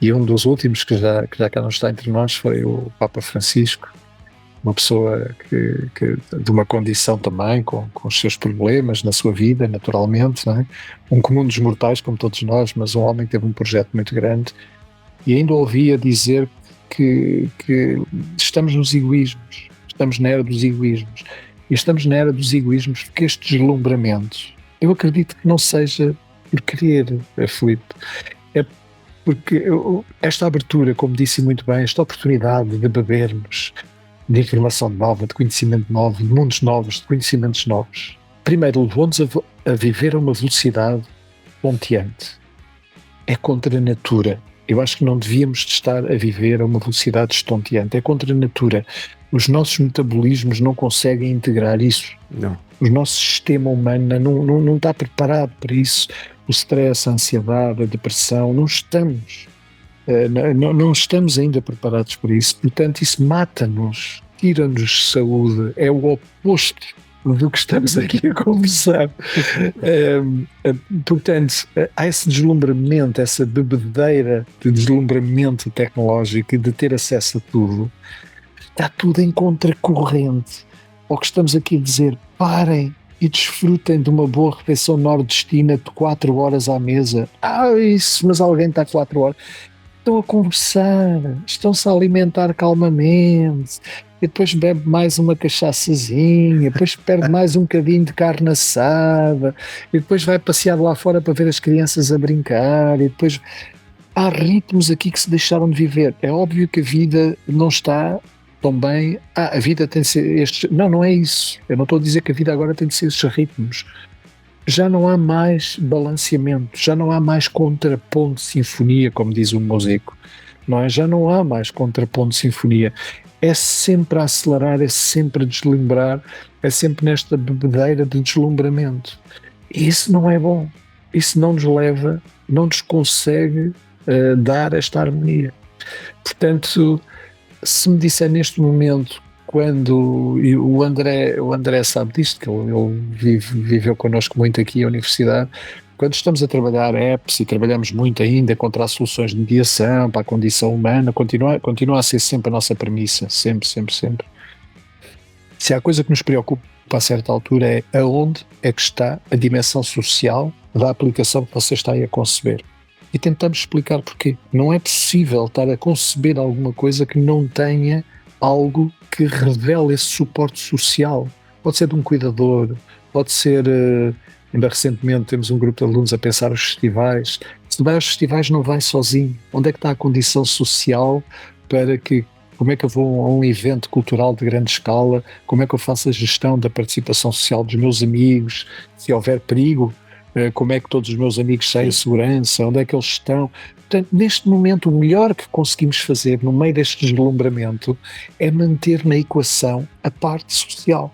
E um dos últimos que já cá não está entre nós foi o Papa Francisco, uma pessoa que de uma condição também, com os seus problemas na sua vida, naturalmente, não é? Um comum dos mortais, como todos nós, mas um homem que teve um projeto muito grande, e ainda ouvia dizer que estamos nos egoísmos, estamos na era dos egoísmos, e estamos na era dos egoísmos porque este deslumbramento, eu acredito que não seja por querer, Filipe, é porque esta abertura, como disse muito bem, esta oportunidade de bebermos de informação nova, de conhecimento novo, de mundos novos, de conhecimentos novos, primeiro levou-nos a viver a uma velocidade ponteante. É contra a natura. Eu acho que não devíamos estar a viver a uma velocidade estonteante. É contra a natura. Os nossos metabolismos não conseguem integrar isso. Não. O nosso sistema humano não está preparado para isso. O stress, a ansiedade, a depressão, não estamos. Não estamos ainda preparados para isso. Portanto, isso mata-nos, tira-nos saúde. É o oposto do que estamos aqui a conversar. Portanto, há esse deslumbramento, essa bebedeira de deslumbramento tecnológico e de ter acesso a tudo. Está tudo em contracorrente. Ao que estamos aqui a dizer, parem e desfrutem de uma boa refeição nordestina de 4 horas à mesa. Isso, mas alguém está 4 horas. Estão a conversar, estão-se a alimentar calmamente, e depois bebe mais uma cachaçazinha, depois perde mais um bocadinho de carne assada, e depois vai passear lá fora para ver as crianças a brincar, e depois há ritmos aqui que se deixaram de viver. É óbvio que a vida não está tão bem. A vida tem de ser estes. Não, não é isso. Eu não estou a dizer que a vida agora tem de ser estes ritmos. Já não há mais balanceamento, já não há mais contraponto, sinfonia, como diz o músico. Não é? Já não há mais contraponto, sinfonia. É sempre a acelerar, é sempre a deslumbrar, é sempre nesta bebedeira de deslumbramento. E isso não é bom. Isso não nos leva, não nos consegue dar esta harmonia. Portanto, se me disser neste momento, quando e o André sabe disto, que ele viveu connosco muito aqui à universidade, quando estamos a trabalhar apps e trabalhamos muito ainda contra as soluções de mediação para a condição humana, continua a ser sempre a nossa premissa, sempre, sempre, sempre. Se há coisa que nos preocupa a certa altura é aonde é que está a dimensão social da aplicação que você está aí a conceber. E tentamos explicar porquê. Não é possível estar a conceber alguma coisa que não tenha algo que revele esse suporte social. Pode ser de um cuidador, pode ser... ainda recentemente temos um grupo de alunos a pensar os festivais. Se vai aos festivais não vai sozinho. Onde é que está a condição social para que... Como é que eu vou a um evento cultural de grande escala? Como é que eu faço a gestão da participação social dos meus amigos? Se houver perigo, como é que todos os meus amigos saem em segurança? Onde é que eles estão? Portanto, neste momento, o melhor que conseguimos fazer no meio deste deslumbramento é manter na equação a parte social.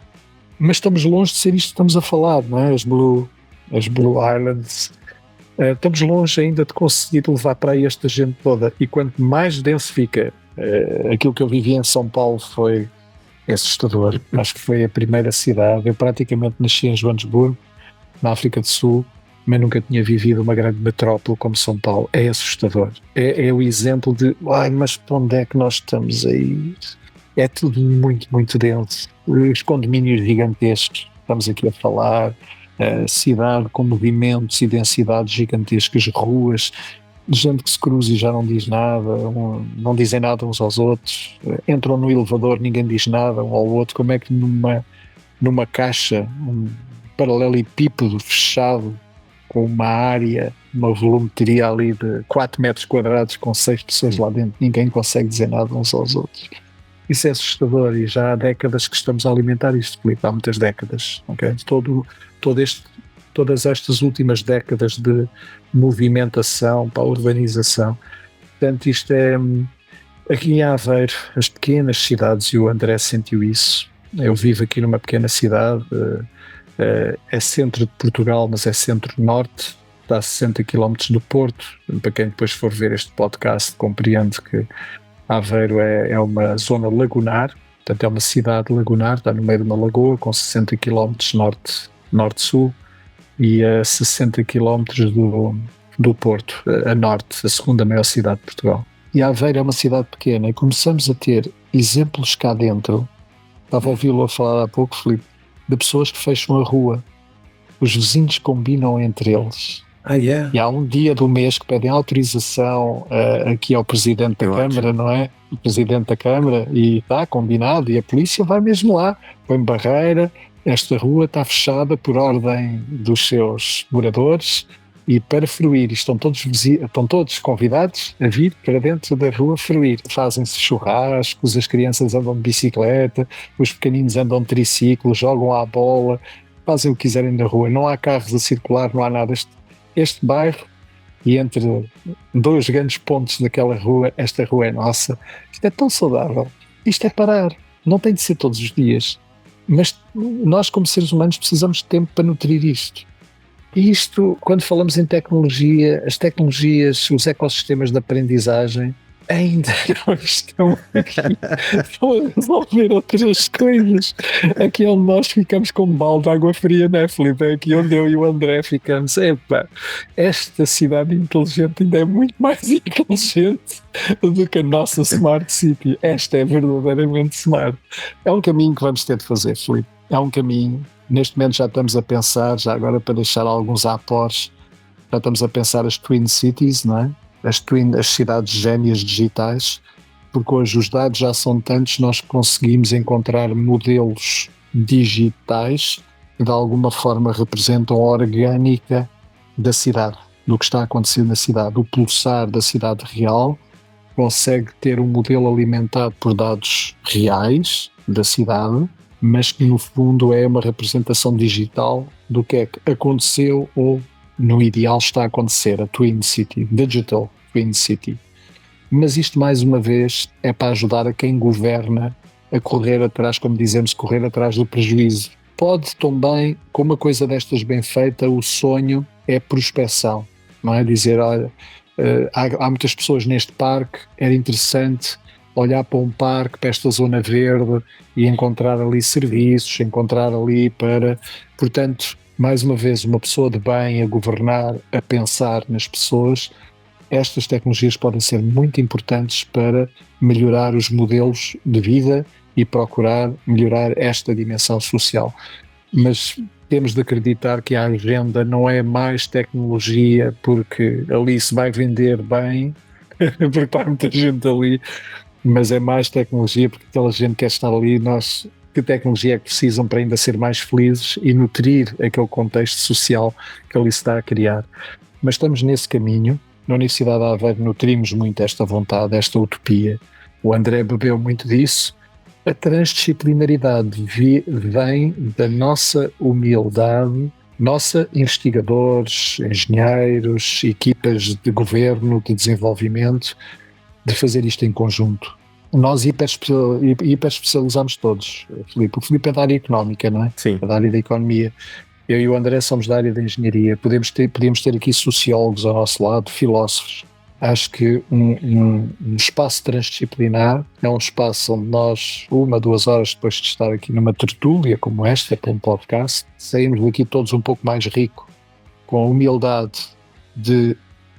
Mas estamos longe de ser isto que estamos a falar, não é? As Blue Islands. Estamos longe ainda de conseguir levar para aí esta gente toda. E quanto mais denso fica, aquilo que eu vivi em São Paulo foi assustador. Acho que foi a primeira cidade. Eu praticamente nasci em Joanesburgo, na África do Sul, mas nunca tinha vivido uma grande metrópole como São Paulo. É assustador. É o exemplo de, mas para onde é que nós estamos a ir? É tudo muito, muito denso. Os condomínios gigantescos, estamos aqui a falar, cidade com movimentos e densidades gigantescas, ruas, gente que se cruza e já não diz nada, não dizem nada uns aos outros, entram no elevador, ninguém diz nada um ao outro. Como é que numa caixa, um paralelepípedo fechado, com uma área, uma volumetria ali de 4 metros quadrados com 6 pessoas lá dentro, ninguém consegue dizer nada uns aos outros. Isso é assustador e já há décadas que estamos a alimentar isto, Filipe, há muitas décadas, ok? Todas estas últimas décadas de movimentação para a urbanização. Portanto, isto é... Aqui em Aveiro, as pequenas cidades, e o André sentiu isso. Eu vivo aqui numa pequena cidade, é centro de Portugal, mas é centro-norte, está a 60 km do Porto. Para quem depois for ver este podcast compreende que Aveiro é uma zona lagunar, portanto é uma cidade lagunar, está no meio de uma lagoa com 60 km norte-sul e a 60 km do Porto, a norte, a segunda maior cidade de Portugal. E Aveiro é uma cidade pequena e começamos a ter exemplos cá dentro. Estava a ouvi-lo a falar há pouco, Filipe, de pessoas que fecham a rua. Os vizinhos combinam entre eles. Yeah. E há um dia do mês que pedem autorização aqui ao Presidente da Câmara, não é? O Presidente da Câmara, e está combinado, e a polícia vai mesmo lá, põe barreira, esta rua está fechada por ordem dos seus moradores, e para fruir, estão todos convidados a vir para dentro da rua fruir. Fazem-se churrascos, as crianças andam de bicicleta, os pequeninos andam de triciclo, jogam à bola, fazem o que quiserem na rua, não há carros a circular, não há nada. Este bairro, e entre dois grandes pontos daquela rua, esta rua é nossa. Isto é tão saudável. Isto é parar. Não tem de ser todos os dias. Mas nós, como seres humanos, precisamos de tempo para nutrir isto. E isto, quando falamos em tecnologia, as tecnologias, os ecossistemas de aprendizagem, ainda não estão aqui, estão a resolver outras coisas. Aqui onde nós ficamos com um balde de água fria, não é, Filipe? É aqui onde eu e o André ficamos. Esta cidade inteligente ainda é muito mais inteligente do que a nossa Smart City. Esta é verdadeiramente smart. É um caminho que vamos ter de fazer, Filipe. É um caminho. Neste momento já estamos a pensar, já agora para deixar alguns após, já estamos a pensar as Twin Cities, não é? As cidades gêmeas digitais, porque hoje os dados já são tantos, nós conseguimos encontrar modelos digitais que de alguma forma representam a orgânica da cidade, do que está acontecendo na cidade. O pulsar da cidade real consegue ter um modelo alimentado por dados reais da cidade, mas que no fundo é uma representação digital do que é que aconteceu ou no ideal está a acontecer, a Twin City, Digital Twin City. Mas isto mais uma vez é para ajudar a quem governa a correr atrás, como dizemos, correr atrás do prejuízo. Pode também, com uma coisa destas bem feita, o sonho é prospecção, não é? Dizer, olha, há muitas pessoas neste parque, era interessante olhar para um parque, para esta zona verde e encontrar ali serviços, encontrar ali para... Portanto, mais uma vez, uma pessoa de bem a governar, a pensar nas pessoas, estas tecnologias podem ser muito importantes para melhorar os modelos de vida e procurar melhorar esta dimensão social. Mas temos de acreditar que a agenda não é mais tecnologia porque ali se vai vender bem, porque há muita gente ali, mas é mais tecnologia porque aquela gente quer estar ali. Nós, que tecnologia é que precisam para ainda ser mais felizes e nutrir aquele contexto social que ali se está a criar? Mas estamos nesse caminho. Na Universidade de Aveiro nutrimos muito esta vontade, esta utopia. O André bebeu muito disso. A transdisciplinaridade vem da nossa humildade, nossa investigadores, engenheiros, equipas de governo, de desenvolvimento, de fazer isto em conjunto. Nós hiperespecializamos todos, Filipe. O Filipe é da área económica, não é? Sim. É da área da economia. Eu e o André somos da área da engenharia. Podíamos ter aqui sociólogos ao nosso lado, filósofos. Acho que um espaço transdisciplinar é um espaço onde nós, 1-2 horas depois de estar aqui numa tertúlia como esta, para um podcast, saímos daqui todos um pouco mais rico, com a humildade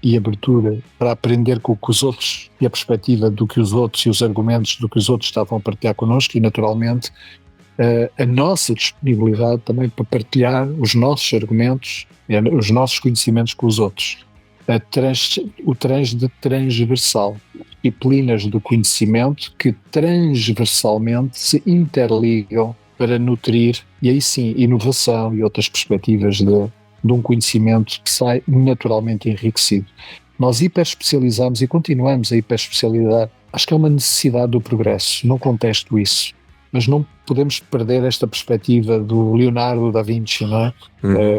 e abertura para aprender com o que os outros e a perspectiva do que os outros e os argumentos do que os outros estavam a partilhar connosco e, naturalmente, a nossa disponibilidade também para partilhar os nossos argumentos e os nossos conhecimentos com os outros. O transversal, disciplinas do conhecimento que transversalmente se interligam para nutrir, e aí sim, inovação e outras perspectivas de um conhecimento que sai naturalmente enriquecido. Nós hiperespecializamos e continuamos a hiperespecializar. Acho que é uma necessidade do progresso, não contesto isso, mas não podemos perder esta perspectiva do Leonardo da Vinci, não é?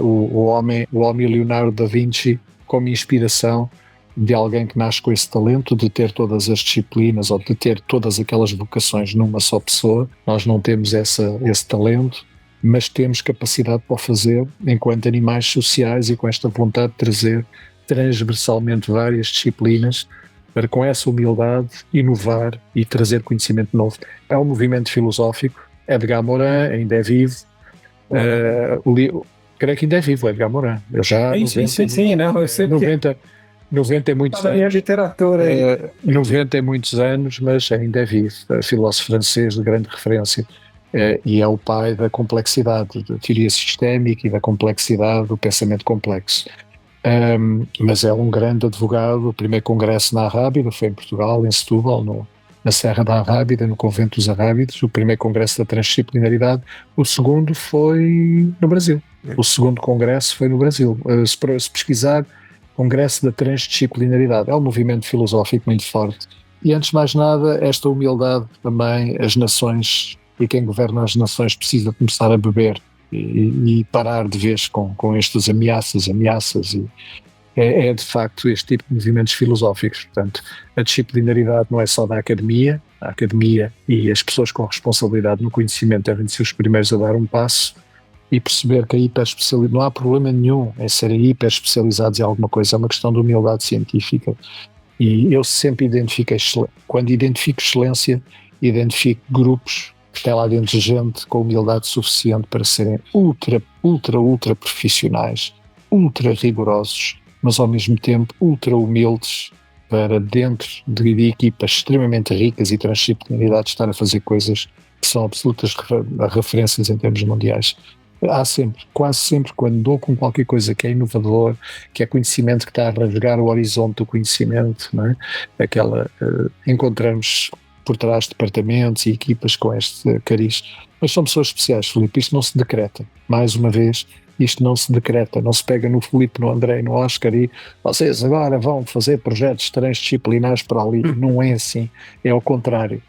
O homem Leonardo da Vinci como inspiração de alguém que nasce com esse talento de ter todas as disciplinas ou de ter todas aquelas vocações numa só pessoa. Nós não temos esse talento, mas temos capacidade para o fazer enquanto animais sociais e com esta vontade de trazer transversalmente várias disciplinas para, com essa humildade, inovar e trazer conhecimento novo. É um movimento filosófico. Edgar Morin ainda é vivo. Creio que ainda é vivo, Edgar Morin. Eu já... Sim, não, eu sei 90 é muitos anos. A literatura 90 é muitos anos, mas ainda é vivo. Filósofo francês de grande referência. E é o pai da complexidade, da teoria sistémica e da complexidade do pensamento complexo. Mas é um grande advogado. O primeiro congresso na Arrábida foi em Portugal, em Setúbal, na Serra da Arrábida, no Convento dos Arrábidos. O primeiro congresso da transdisciplinaridade. O segundo foi no Brasil. O segundo congresso foi no Brasil. Se pesquisar, Congresso da Transdisciplinaridade, é um movimento filosófico muito forte. E antes de mais nada, esta humildade também, as nações e quem governa as nações precisa começar a beber e parar de vez com estas ameaças e é de facto este tipo de movimentos filosóficos. Portanto, a disciplinaridade não é só da academia, a academia e as pessoas com responsabilidade no conhecimento devem ser os primeiros a dar um passo e perceber que a hiperespecialidade, não há problema nenhum em serem hiperespecializados em alguma coisa, é uma questão de humildade científica. E eu sempre quando identifico excelência, identifico grupos que têm lá dentro gente com humildade suficiente para serem ultra profissionais, ultra rigorosos, mas ao mesmo tempo ultra humildes para, dentro de equipas extremamente ricas e transdisciplinaridade, estar a fazer coisas que são absolutas referências em termos mundiais. Há sempre, quase sempre, quando dou com qualquer coisa que é inovador, que é conhecimento que está a rasgar o horizonte do conhecimento, não é? Encontramos por trás departamentos e equipas com este cariz. Mas são pessoas especiais, Filipe, isto não se decreta. Mais uma vez, isto não se decreta, não se pega no Filipe, no André, no Oscar e vocês agora vão fazer projetos transdisciplinares para ali. Não é assim, é ao contrário.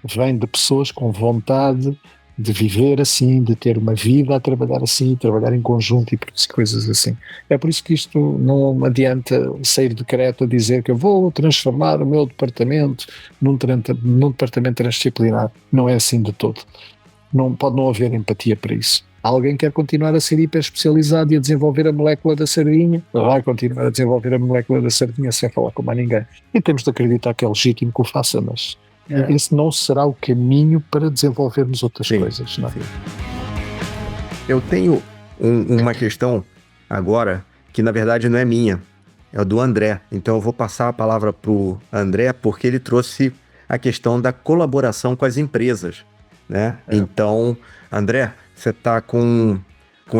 Vem de pessoas com vontade de viver assim, de ter uma vida a trabalhar assim, trabalhar em conjunto e coisas assim. É por isso que isto não adianta sair decreto a dizer que eu vou transformar o meu departamento num departamento transdisciplinar. Não é assim de todo. Não, pode não haver empatia para isso. Alguém quer continuar a ser hiper especializado e a desenvolver a molécula da sardinha, vai continuar a desenvolver a molécula da sardinha sem falar com mais ninguém. E temos de acreditar que é legítimo que o faça, mas esse não será o caminho para desenvolvermos outras coisas. Não? Eu tenho uma questão agora que na verdade não é minha, é do André. Então eu vou passar a palavra para o André porque ele trouxe a questão da colaboração com as empresas, né? Então, André, você está com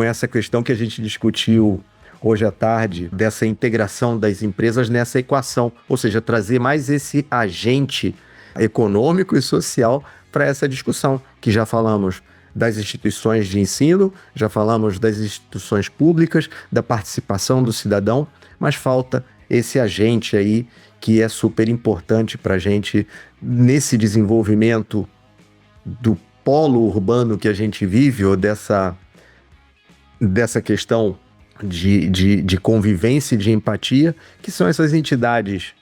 essa questão que a gente discutiu hoje à tarde, dessa integração das empresas nessa equação, ou seja, trazer mais esse agente econômico e social para essa discussão, que já falamos das instituições de ensino, já falamos das instituições públicas, da participação do cidadão, mas falta esse agente aí que é super importante para a gente nesse desenvolvimento do polo urbano que a gente vive, ou dessa questão de convivência e de empatia, que são essas entidades,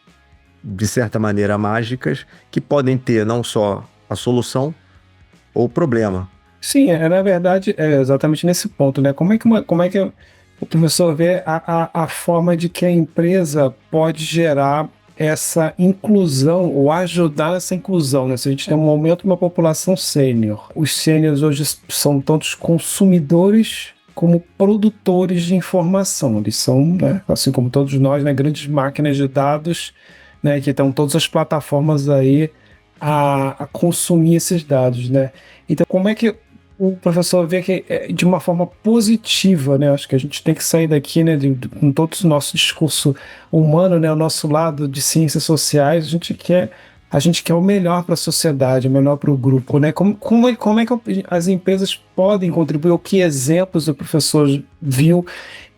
de certa maneira, mágicas, que podem ter não só a solução ou o problema. Sim, na verdade, é exatamente nesse ponto, né? Como é que o professor vê a forma de que a empresa pode gerar essa inclusão ou ajudar nessa inclusão, né? Se a gente tem um aumento de uma população sênior, os sêniores hoje são tantos consumidores como produtores de informação. Eles são, né, assim como todos nós, né, grandes máquinas de dados, né, que estão todas as plataformas aí a consumir esses dados, né? Então, como é que o professor vê que de uma forma positiva, né? Acho que a gente tem que sair daqui, né, com todo o nosso discurso humano, né, o nosso lado de ciências sociais, a gente quer o melhor para a sociedade, o melhor para o grupo, né? Como é que as empresas podem contribuir, ou que exemplos o professor viu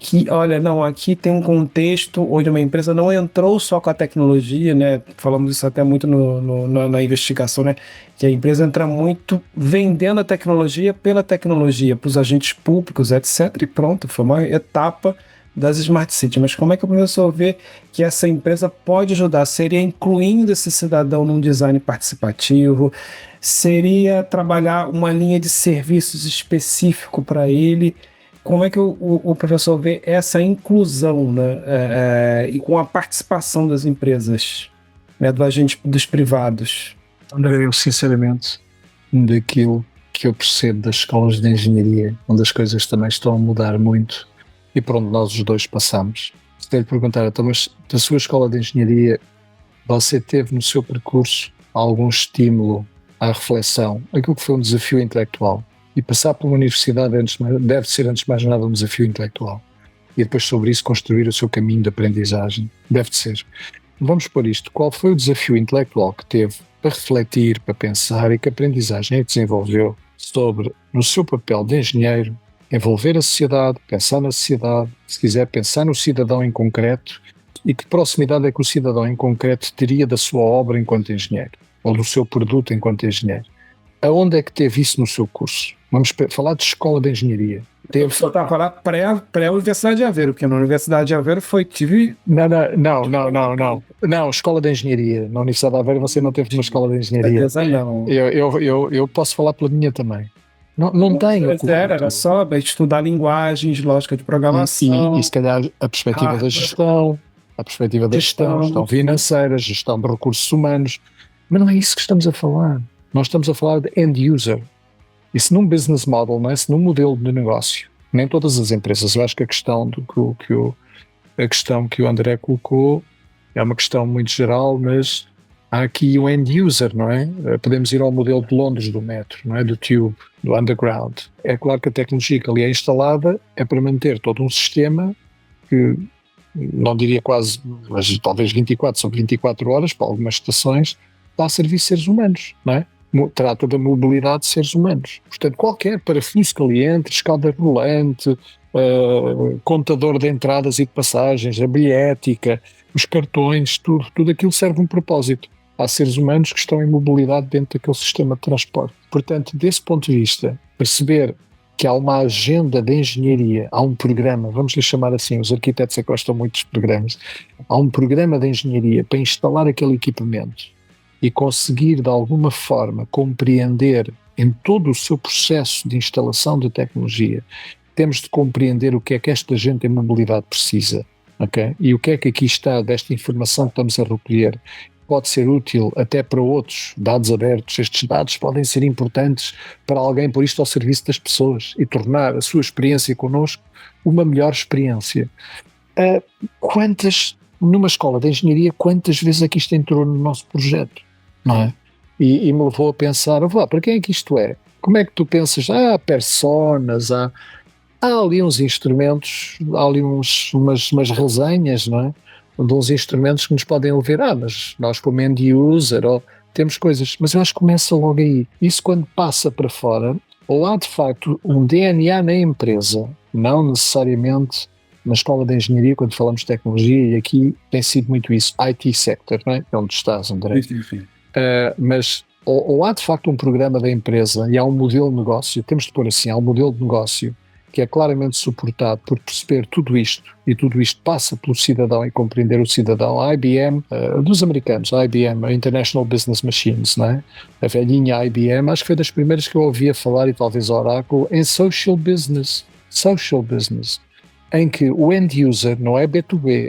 que, olha, não, aqui tem um contexto onde uma empresa não entrou só com a tecnologia, né? Falamos isso até muito na investigação, né? Que a empresa entra muito vendendo a tecnologia pela tecnologia, para os agentes públicos, etc. E pronto, foi uma etapa das Smart Cities. Mas como é que o professor vê que essa empresa pode ajudar? Seria incluindo esse cidadão num design participativo? Seria trabalhar uma linha de serviços específico para ele? Como é que o professor vê essa inclusão, né, e com a participação das empresas, né, dos privados? André, eu sinceramente, daquilo que eu percebo das escolas de engenharia, onde as coisas também estão a mudar muito e por onde nós os dois passamos, se lhe perguntar, então, mas da sua escola de engenharia, você teve no seu percurso algum estímulo à reflexão, aquilo que foi um desafio intelectual? E passar por uma universidade deve ser, antes de mais nada, um desafio intelectual. E depois, sobre isso, construir o seu caminho de aprendizagem. Deve ser. Vamos por isto. Qual foi o desafio intelectual que teve para refletir, para pensar e que aprendizagem é que desenvolveu sobre, no seu papel de engenheiro, envolver a sociedade, pensar na sociedade, se quiser pensar no cidadão em concreto, e que proximidade é que o cidadão em concreto teria da sua obra enquanto engenheiro, ou do seu produto enquanto engenheiro? Aonde é que teve isso no seu curso? Vamos falar de escola de engenharia. Eu só estava a falar pré-Universidade de Aveiro, porque na Universidade de Aveiro tive... Não, escola de engenharia. Na Universidade de Aveiro você não teve uma escola de engenharia. Não. Eu posso falar pela minha também. Não tenho. Era só estudar linguagens, lógica de programação. E se calhar a perspectiva da gestão, gestão financeira, gestão de recursos humanos. Mas não é isso que estamos a falar. Nós estamos a falar de end user. Isso num business model, não é? Isso num modelo de negócio. Nem todas as empresas. Eu acho que a questão que o André colocou é uma questão muito geral, mas há aqui o end user, não é? Podemos ir ao modelo de Londres do metro, não é? Do tube, do underground. É claro que a tecnologia que ali é instalada é para manter todo um sistema que, não diria quase, mas talvez 24 sobre 24 horas para algumas estações, está a servir seres humanos, não é? Trata da mobilidade de seres humanos. Portanto, qualquer parafuso caliente, escada rolante, contador de entradas e de passagens, a bilhética, os cartões, tudo aquilo serve um propósito. Há seres humanos que estão em mobilidade dentro daquele sistema de transporte. Portanto, desse ponto de vista, perceber que há uma agenda de engenharia, há um programa, vamos lhe chamar assim, os arquitetos é que gostam muito dos programas, há um programa de engenharia para instalar aquele equipamento e conseguir de alguma forma compreender em todo o seu processo de instalação de tecnologia, temos de compreender o que é que esta gente em mobilidade precisa, ok? E o que é que aqui está desta informação que estamos a recolher pode ser útil até para outros dados abertos. Estes dados podem ser importantes para alguém pôr isto ao serviço das pessoas e tornar a sua experiência connosco uma melhor experiência. Numa escola de engenharia, quantas vezes é que isto entrou no nosso projeto? Não é? E me levou a pensar, para quem é que isto é? Como é que tu pensas? Personas, há ali uns instrumentos, há ali umas resenhas, não é? De uns instrumentos que nos podem levar, mas nós como end user, temos coisas, mas eu acho que começa logo aí. Isso quando passa para fora, ou há de facto um DNA na empresa, não necessariamente na escola de engenharia, quando falamos de tecnologia, e aqui tem sido muito isso, IT sector, não é? É onde estás, André. Sim. Mas ou há de facto um programa da empresa e há um modelo de negócio, temos de pôr assim, há um modelo de negócio que é claramente suportado por perceber tudo isto, e tudo isto passa pelo cidadão e compreender o cidadão. A IBM, dos americanos, a IBM, a International Business Machines, não é? A velhinha IBM, acho que foi das primeiras que eu ouvia falar, e talvez a Oracle, em social business, em que o end user não é B2B,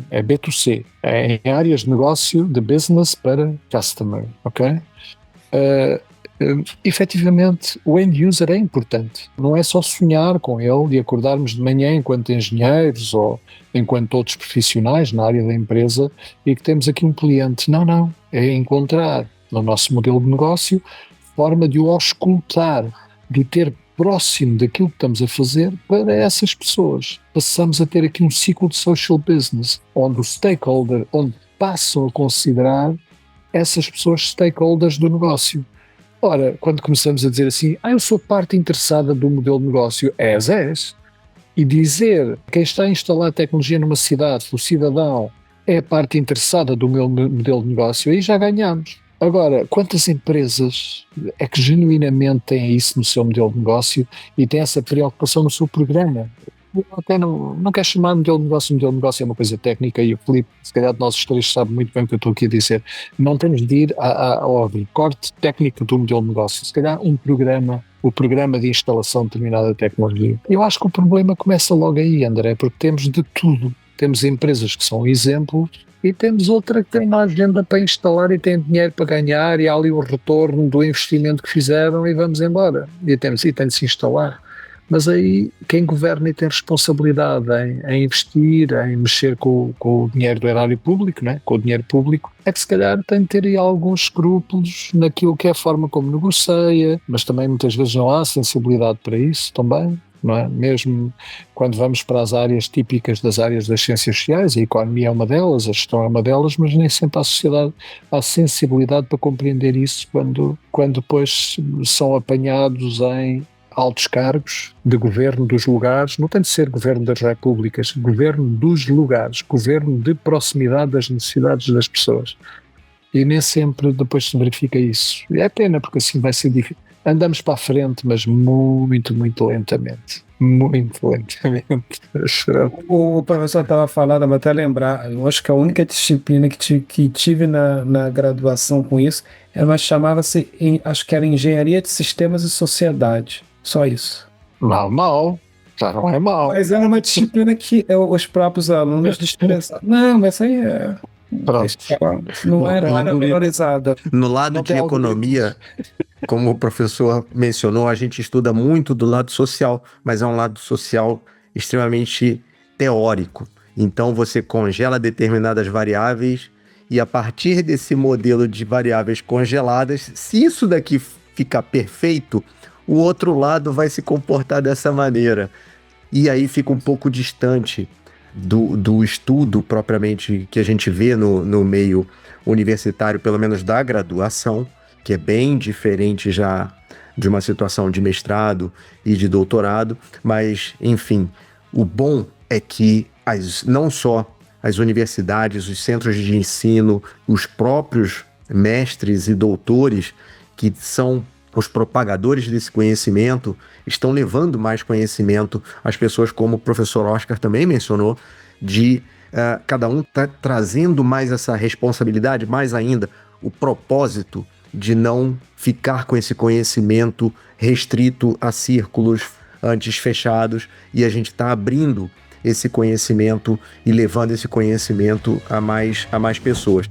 é B2C, é em áreas de negócio de business para customer, ok? Efetivamente, o end user é importante. Não é só sonhar com ele e acordarmos de manhã enquanto engenheiros ou enquanto outros profissionais na área da empresa e que temos aqui um cliente. Não. É encontrar no nosso modelo de negócio forma de o auscultar, de ter próximo daquilo que estamos a fazer para essas pessoas. Passamos a ter aqui um ciclo de social business, onde o stakeholder, onde passam a considerar essas pessoas stakeholders do negócio. Ora, quando começamos a dizer assim, eu sou parte interessada do modelo de negócio, és. E dizer quem está a instalar tecnologia numa cidade, o cidadão, é a parte interessada do meu modelo de negócio, aí já ganhamos. Agora, quantas empresas é que genuinamente têm isso no seu modelo de negócio e têm essa preocupação no seu programa? Eu até não quero chamar modelo de negócio é uma coisa técnica, e o Filipe, se calhar de nós os três, sabe muito bem o que eu estou aqui a dizer. Não temos de ir ao recorte técnico do modelo de negócio, se calhar o programa de instalação de determinada tecnologia. Eu acho que o problema começa logo aí, André, porque temos de tudo. Temos empresas que são exemplos e temos outra que tem uma agenda para instalar e tem dinheiro para ganhar e há ali o retorno do investimento que fizeram e vamos embora. E tem de se instalar. Mas aí quem governa e tem responsabilidade em investir, em mexer com o dinheiro do erário público, né? Com o dinheiro público, é que se calhar tem de ter aí alguns escrúpulos naquilo que é a forma como negocia, mas também muitas vezes não há sensibilidade para isso também, não é? Mesmo quando vamos para as áreas típicas das áreas das ciências sociais, a economia é uma delas, a gestão é uma delas, mas nem sempre a sociedade há sensibilidade para compreender isso quando depois são apanhados em altos cargos de governo dos lugares, não tem de ser governo das repúblicas, governo dos lugares, governo de proximidade das necessidades das pessoas. E nem sempre depois se verifica isso. E é pena, porque assim vai ser difícil. Andamos para a frente, mas muito, muito lentamente. Muito lentamente. O professor estava falando, mas até lembrar, eu acho que a única disciplina que tive na graduação com isso, ela chamava-se, acho que era Engenharia de Sistemas e Sociedade. Só isso. Mal. Já não é mal. Mas era uma disciplina que os próprios alunos dispensavam. Não, mas aí é... Pronto. Não era valorizada. No lado de economia, como o professor mencionou, a gente estuda muito do lado social, mas é um lado social extremamente teórico. Então você congela determinadas variáveis e a partir desse modelo de variáveis congeladas, se isso daqui ficar perfeito, o outro lado vai se comportar dessa maneira. E aí fica um pouco distante do estudo propriamente que a gente vê no meio universitário, pelo menos da graduação, que é bem diferente já de uma situação de mestrado e de doutorado, mas, enfim, o bom é que não só as universidades, os centros de ensino, os próprios mestres e doutores, que são os propagadores desse conhecimento, estão levando mais conhecimento às pessoas, como o professor Oscar também mencionou, de cada um tá trazendo mais essa responsabilidade, mais ainda o propósito de não ficar com esse conhecimento restrito a círculos antes fechados, e a gente está abrindo esse conhecimento e levando esse conhecimento a mais pessoas.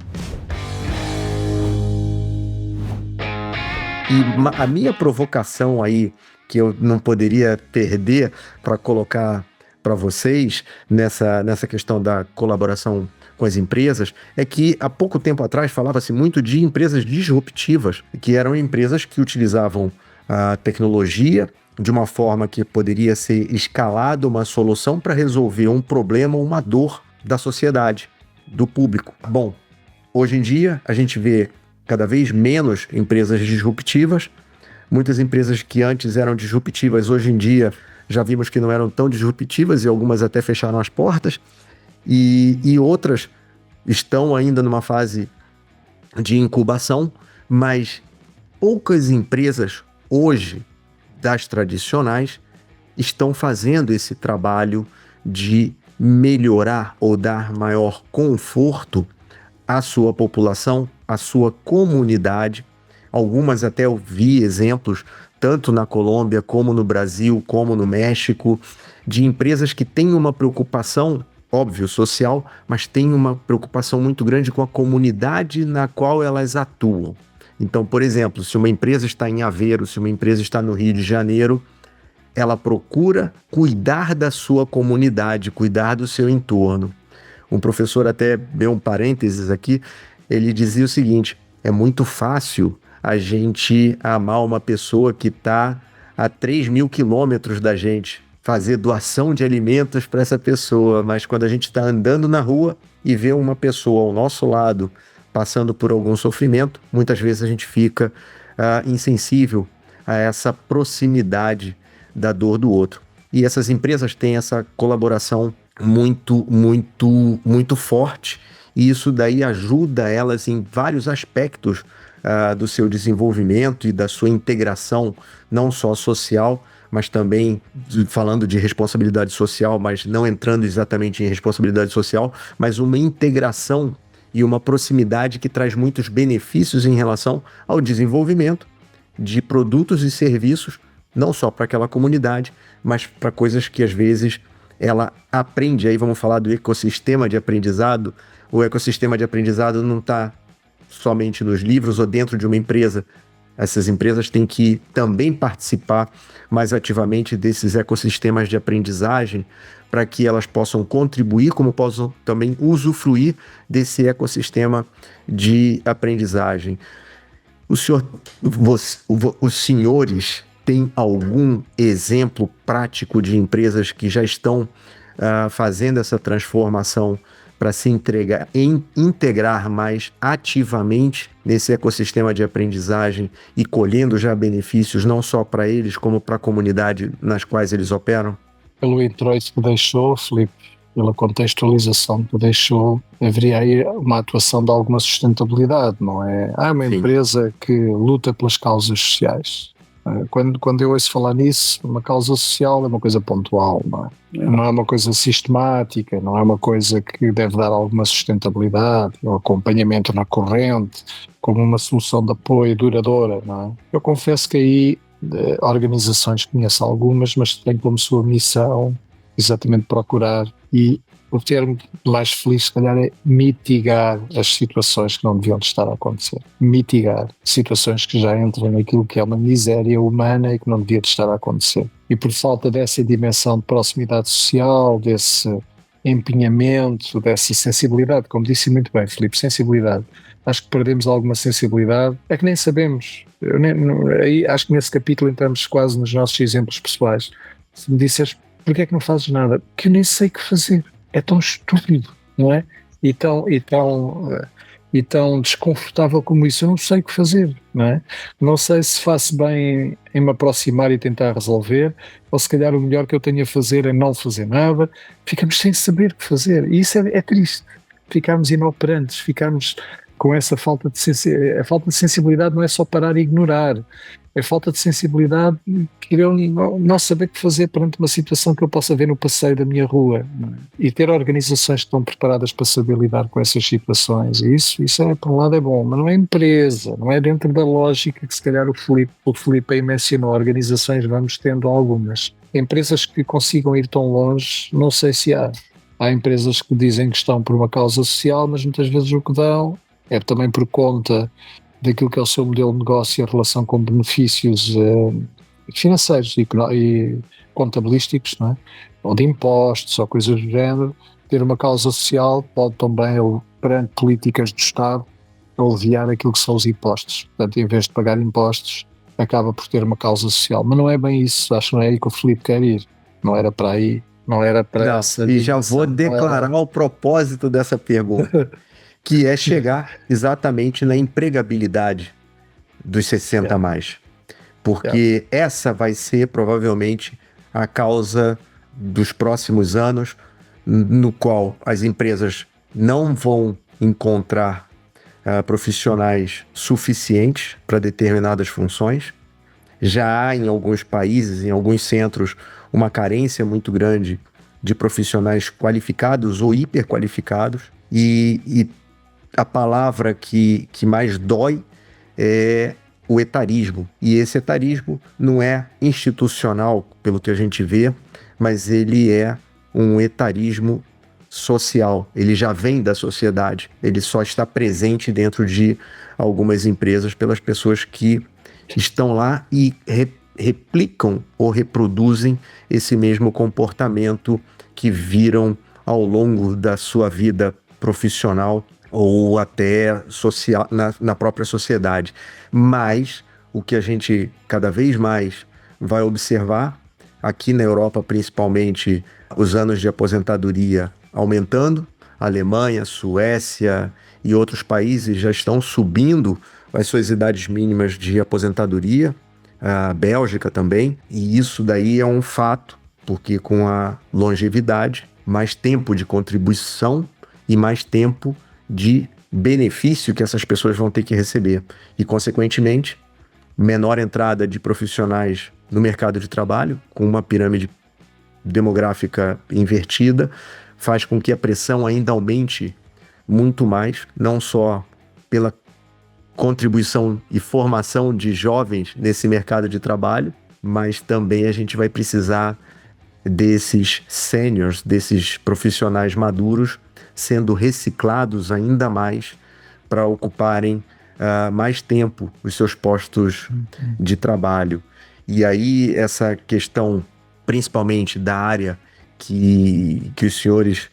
E a minha provocação aí, que eu não poderia perder para colocar para vocês nessa questão da colaboração com as empresas, é que há pouco tempo atrás falava-se muito de empresas disruptivas, que eram empresas que utilizavam a tecnologia de uma forma que poderia ser escalada uma solução para resolver um problema, uma dor da sociedade, do público. Bom, hoje em dia a gente vê cada vez menos empresas disruptivas, muitas empresas que antes eram disruptivas, hoje em dia já vimos que não eram tão disruptivas e algumas até fecharam as portas, e outras estão ainda numa fase de incubação, mas poucas empresas hoje, das tradicionais, estão fazendo esse trabalho de melhorar ou dar maior conforto à sua população, à sua comunidade. Algumas até eu vi exemplos, tanto na Colômbia, como no Brasil, como no México, de empresas que têm uma preocupação, óbvio, social, mas têm uma preocupação muito grande com a comunidade na qual elas atuam. Então, por exemplo, se uma empresa está em Aveiro, se uma empresa está no Rio de Janeiro, ela procura cuidar da sua comunidade, cuidar do seu entorno. Um professor até deu um parênteses aqui, ele dizia o seguinte: é muito fácil a gente amar uma pessoa que está a 3.000 quilômetros da gente, fazer doação de alimentos para essa pessoa, mas quando a gente está andando na rua e vê uma pessoa ao nosso lado passando por algum sofrimento, muitas vezes a gente fica insensível a essa proximidade da dor do outro. E essas empresas têm essa colaboração muito, muito, muito forte, e isso daí ajuda elas em vários aspectos do seu desenvolvimento e da sua integração, não só social, mas também falando de responsabilidade social, mas não entrando exatamente em responsabilidade social, mas uma integração e uma proximidade que traz muitos benefícios em relação ao desenvolvimento de produtos e serviços, não só para aquela comunidade, mas para coisas que às vezes ela aprende. Aí vamos falar do ecossistema de aprendizado. O ecossistema de aprendizado não está somente nos livros ou dentro de uma empresa. Essas empresas têm que também participar mais ativamente desses ecossistemas de aprendizagem, para que elas possam contribuir, como possam também usufruir desse ecossistema de aprendizagem. Os senhores têm algum exemplo prático de empresas que já estão fazendo essa transformação para se integrar mais ativamente nesse ecossistema de aprendizagem e colhendo já benefícios não só para eles, como para a comunidade nas quais eles operam? Pelo introito que deixou, Filipe, pela contextualização que deixou, haveria aí uma atuação de alguma sustentabilidade, não é? Há uma empresa que luta pelas causas sociais. Quando eu ouço falar nisso, uma causa social é uma coisa pontual, não é? Não é uma coisa sistemática, não é uma coisa que deve dar alguma sustentabilidade, ou acompanhamento na corrente, como uma solução de apoio duradoura, não é? Eu confesso que aí organizações, conheço algumas, mas têm como sua missão exatamente procurar, e o termo mais feliz, se calhar, é mitigar as situações que não deviam estar a acontecer. Mitigar situações que já entram naquilo que é uma miséria humana e que não devia estar a acontecer. E por falta dessa dimensão de proximidade social, desse empenhamento, dessa sensibilidade, como disse muito bem, Filipe, sensibilidade. Acho que perdemos alguma sensibilidade. É que nem sabemos. Aí acho que nesse capítulo entramos quase nos nossos exemplos pessoais. Se me disseres, porquê é que não fazes nada? Porque eu nem sei o que fazer. é tão estúpido, não é? E tão desconfortável como isso. Eu não sei o que fazer, não é? Não sei se faço bem em me aproximar e tentar resolver, ou se calhar o melhor que eu tenho a fazer é não fazer nada. Ficamos sem saber o que fazer. E isso é triste. Ficarmos inoperantes, ficarmos com essa falta de sensibilidade. A falta de sensibilidade não é só parar e ignorar. É falta de sensibilidade que eu não saber o que fazer perante uma situação que eu possa ver no passeio da minha rua, não é? E ter organizações que estão preparadas para saber lidar com essas situações. E isso por um lado é bom, mas não é empresa, não é dentro da lógica que se calhar o Filipe aí mencionou. Organizações vamos tendo algumas. Empresas que consigam ir tão longe, não sei se há. Há empresas que dizem que estão por uma causa social, mas muitas vezes o que dão é também por conta daquilo que é o seu modelo de negócio e a relação com benefícios financeiros e contabilísticos, não é? Ou de impostos, ou coisas do género. Ter uma causa social pode também, perante políticas do Estado, aliviar aquilo que são os impostos. Portanto, em vez de pagar impostos, acaba por ter uma causa social. Mas não é bem isso, acho que não é aí que o Filipe quer ir. Não era para aí, não era para essa. E já vou declarar o propósito dessa pergunta, que é chegar exatamente na empregabilidade dos 60 a mais. Porque essa vai ser provavelmente a causa dos próximos anos, no qual as empresas não vão encontrar profissionais suficientes para determinadas funções. Já há em alguns países, em alguns centros, uma carência muito grande de profissionais qualificados ou hiperqualificados, e a palavra que mais dói é o etarismo. E esse etarismo não é institucional, pelo que a gente vê, mas ele é um etarismo social. Ele já vem da sociedade, ele só está presente dentro de algumas empresas pelas pessoas que estão lá e replicam ou reproduzem esse mesmo comportamento que viram ao longo da sua vida profissional ou até social, na própria sociedade. Mas o que a gente cada vez mais vai observar, aqui na Europa principalmente, os anos de aposentadoria aumentando, Alemanha, Suécia e outros países já estão subindo as suas idades mínimas de aposentadoria, a Bélgica também, e isso daí é um fato, porque com a longevidade, mais tempo de contribuição e mais tempo de benefício que essas pessoas vão ter que receber. E, consequentemente, menor entrada de profissionais no mercado de trabalho, com uma pirâmide demográfica invertida, faz com que a pressão ainda aumente muito mais, não só pela contribuição e formação de jovens nesse mercado de trabalho, mas também a gente vai precisar desses seniors, desses profissionais maduros, sendo reciclados ainda mais para ocuparem mais tempo os seus postos de trabalho. E aí essa questão, principalmente da área que os senhores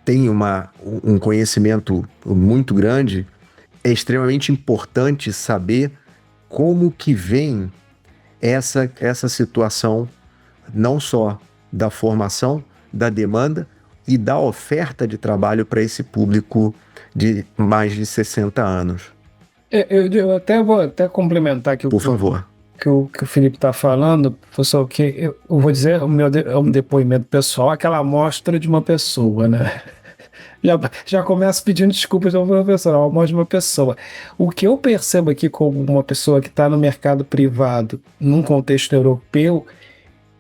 têm um conhecimento muito grande, é extremamente importante saber como que vem essa situação, não só da formação, da demanda e da oferta de trabalho para esse público de mais de 60 anos. Eu até vou complementar aqui por favor. Que o Filipe está falando, professor, que eu vou dizer, é um depoimento pessoal, aquela amostra de uma pessoa, né? Já começo pedindo desculpas ao professor, a amostra de uma pessoa. O que eu percebo aqui como uma pessoa que está no mercado privado, num contexto europeu,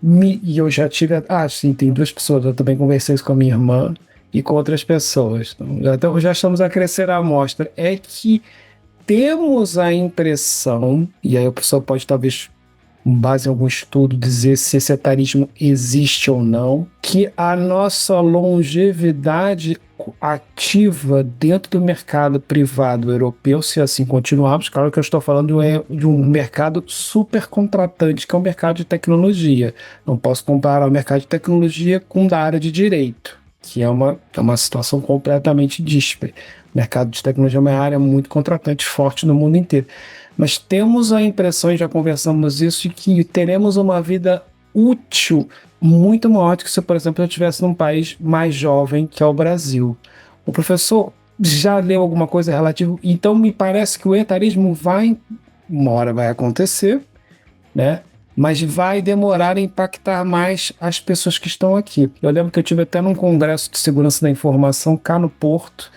e eu já tive, sim, tem duas pessoas, eu também conversei isso com a minha irmã e com outras pessoas, então já estamos a crescer a amostra, é que temos a impressão, e aí o professor pode talvez, com base em algum estudo, dizer se esse etarismo existe ou não, que a nossa longevidade ativa dentro do mercado privado europeu, se assim continuarmos, claro que eu estou falando de um mercado super contratante, que é o mercado de tecnologia. Não posso comparar o mercado de tecnologia com o da área de direito, que é uma situação completamente díspara. O mercado de tecnologia é uma área muito contratante, forte no mundo inteiro. Mas temos a impressão, e já conversamos isso, de que teremos uma vida útil muito maior do que se, por exemplo, eu estivesse num país mais jovem, que é o Brasil. O professor já leu alguma coisa relativa, então me parece que o etarismo uma hora vai acontecer, né? Mas vai demorar a impactar mais as pessoas que estão aqui. Eu lembro que eu tive até num congresso de segurança da informação cá no Porto,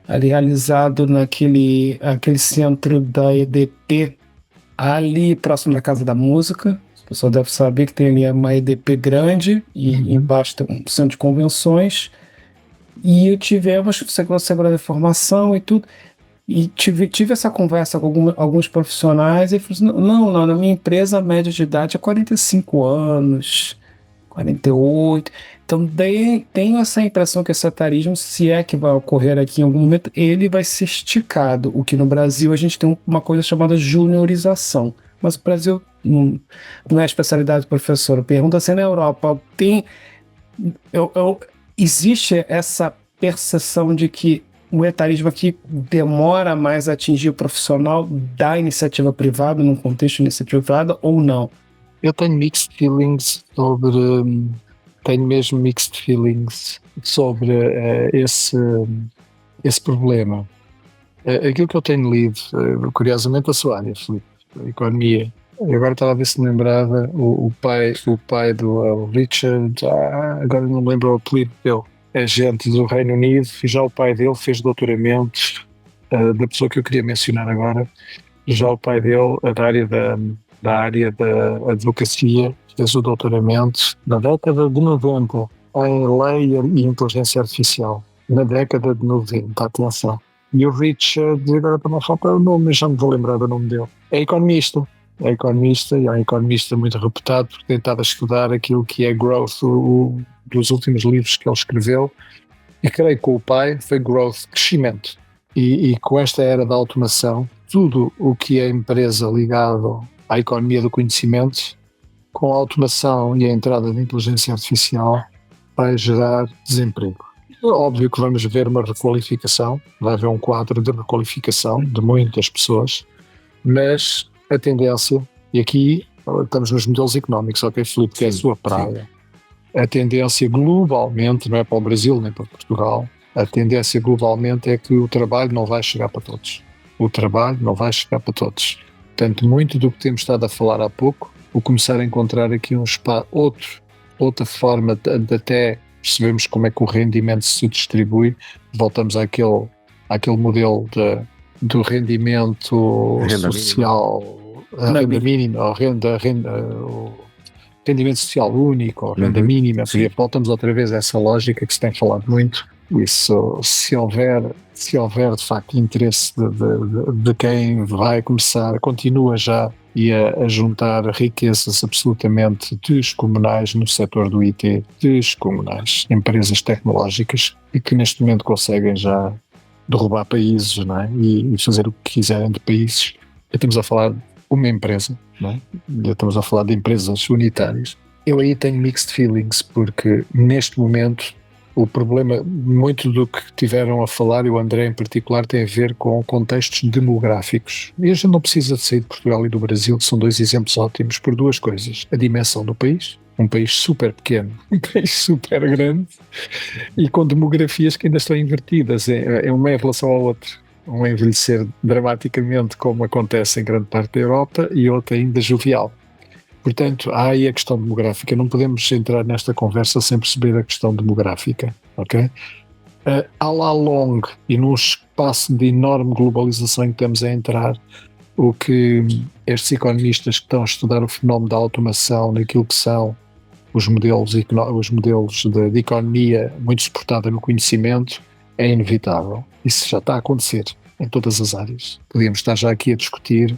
ali realizado naquele centro da EDP, ali próximo da Casa da Música. O pessoal deve saber que tem ali uma EDP grande e embaixo tem um centro de convenções. E tivemos segurança da informação e tudo. E tive essa conversa com alguns profissionais e falei assim, não, na minha empresa a média de idade é 45 anos, 48. Então tenho essa impressão que esse etarismo, se é que vai ocorrer aqui em algum momento, ele vai ser esticado. O que no Brasil a gente tem uma coisa chamada juniorização. Mas o Brasil não é a especialidade do professor. Pergunta se na Europa existe essa percepção de que o etarismo aqui demora mais a atingir o profissional da iniciativa privada, num contexto de iniciativa privada, ou não? Eu tenho mixed feelings tenho mesmo mixed feelings sobre esse problema. Aquilo que eu tenho lido, curiosamente a sua área, Filipe, a economia. Eu agora estava a ver se me lembrava o pai do Richard, agora não me lembro o apelido dele, é gente do Reino Unido, e já o pai dele fez doutoramentos, da pessoa que eu queria mencionar agora, já o pai dele, da área da advocacia, fez o doutoramento na década de 90 em lei e inteligência artificial, na década de 90, atenção. E o Richard, agora para não faltar o nome, mas já me vou lembrar do nome dele, é economista, e é um economista muito reputado porque tentava estudar aquilo que é growth, dos últimos livros que ele escreveu, e creio que o pai foi growth, crescimento. E com esta era da automação, tudo o que é empresa ligado à economia do conhecimento, com a automação e a entrada da inteligência artificial, vai gerar desemprego. É óbvio que vamos ver uma requalificação, vai haver um quadro de requalificação de muitas pessoas, mas a tendência, e aqui estamos nos modelos económicos, ok, Filipe, que é a sua praia, a tendência globalmente, não é para o Brasil nem para Portugal, a tendência globalmente é que o trabalho não vai chegar para todos. O trabalho não vai chegar para todos. Portanto, muito do que temos estado a falar há pouco, o começar a encontrar aqui outra forma de até percebermos como é que o rendimento se distribui, voltamos àquele modelo do rendimento social, renda mínima, rendimento social único, renda mínima, voltamos outra vez a essa lógica que se tem falado muito. Isso, se houver de facto interesse de quem vai começar, continua já a juntar riquezas absolutamente descomunais no setor do IT, descomunais, empresas tecnológicas, e que neste momento conseguem já derrubar países, não é? E fazer o que quiserem de países. Estamos a falar de uma empresa, não é? Estamos a falar de empresas unitárias. Eu aí tenho mixed feelings, porque neste momento o problema, muito do que tiveram a falar, e o André em particular, tem a ver com contextos demográficos. E a gente não precisa de sair de Portugal e do Brasil, que são dois exemplos ótimos, por duas coisas. A dimensão do país, um país super pequeno, um país super grande, e com demografias que ainda estão invertidas. É uma em relação ao outro. Um envelhecer dramaticamente, como acontece em grande parte da Europa, e outra ainda jovial. Portanto, há aí a questão demográfica. Não podemos entrar nesta conversa sem perceber a questão demográfica, ok? À la longue, e num espaço de enorme globalização em que estamos a entrar, o que estes economistas que estão a estudar o fenómeno da automação, naquilo que são os modelos de economia muito suportada no conhecimento, é inevitável. Isso já está a acontecer em todas as áreas. Podíamos estar já aqui a discutir,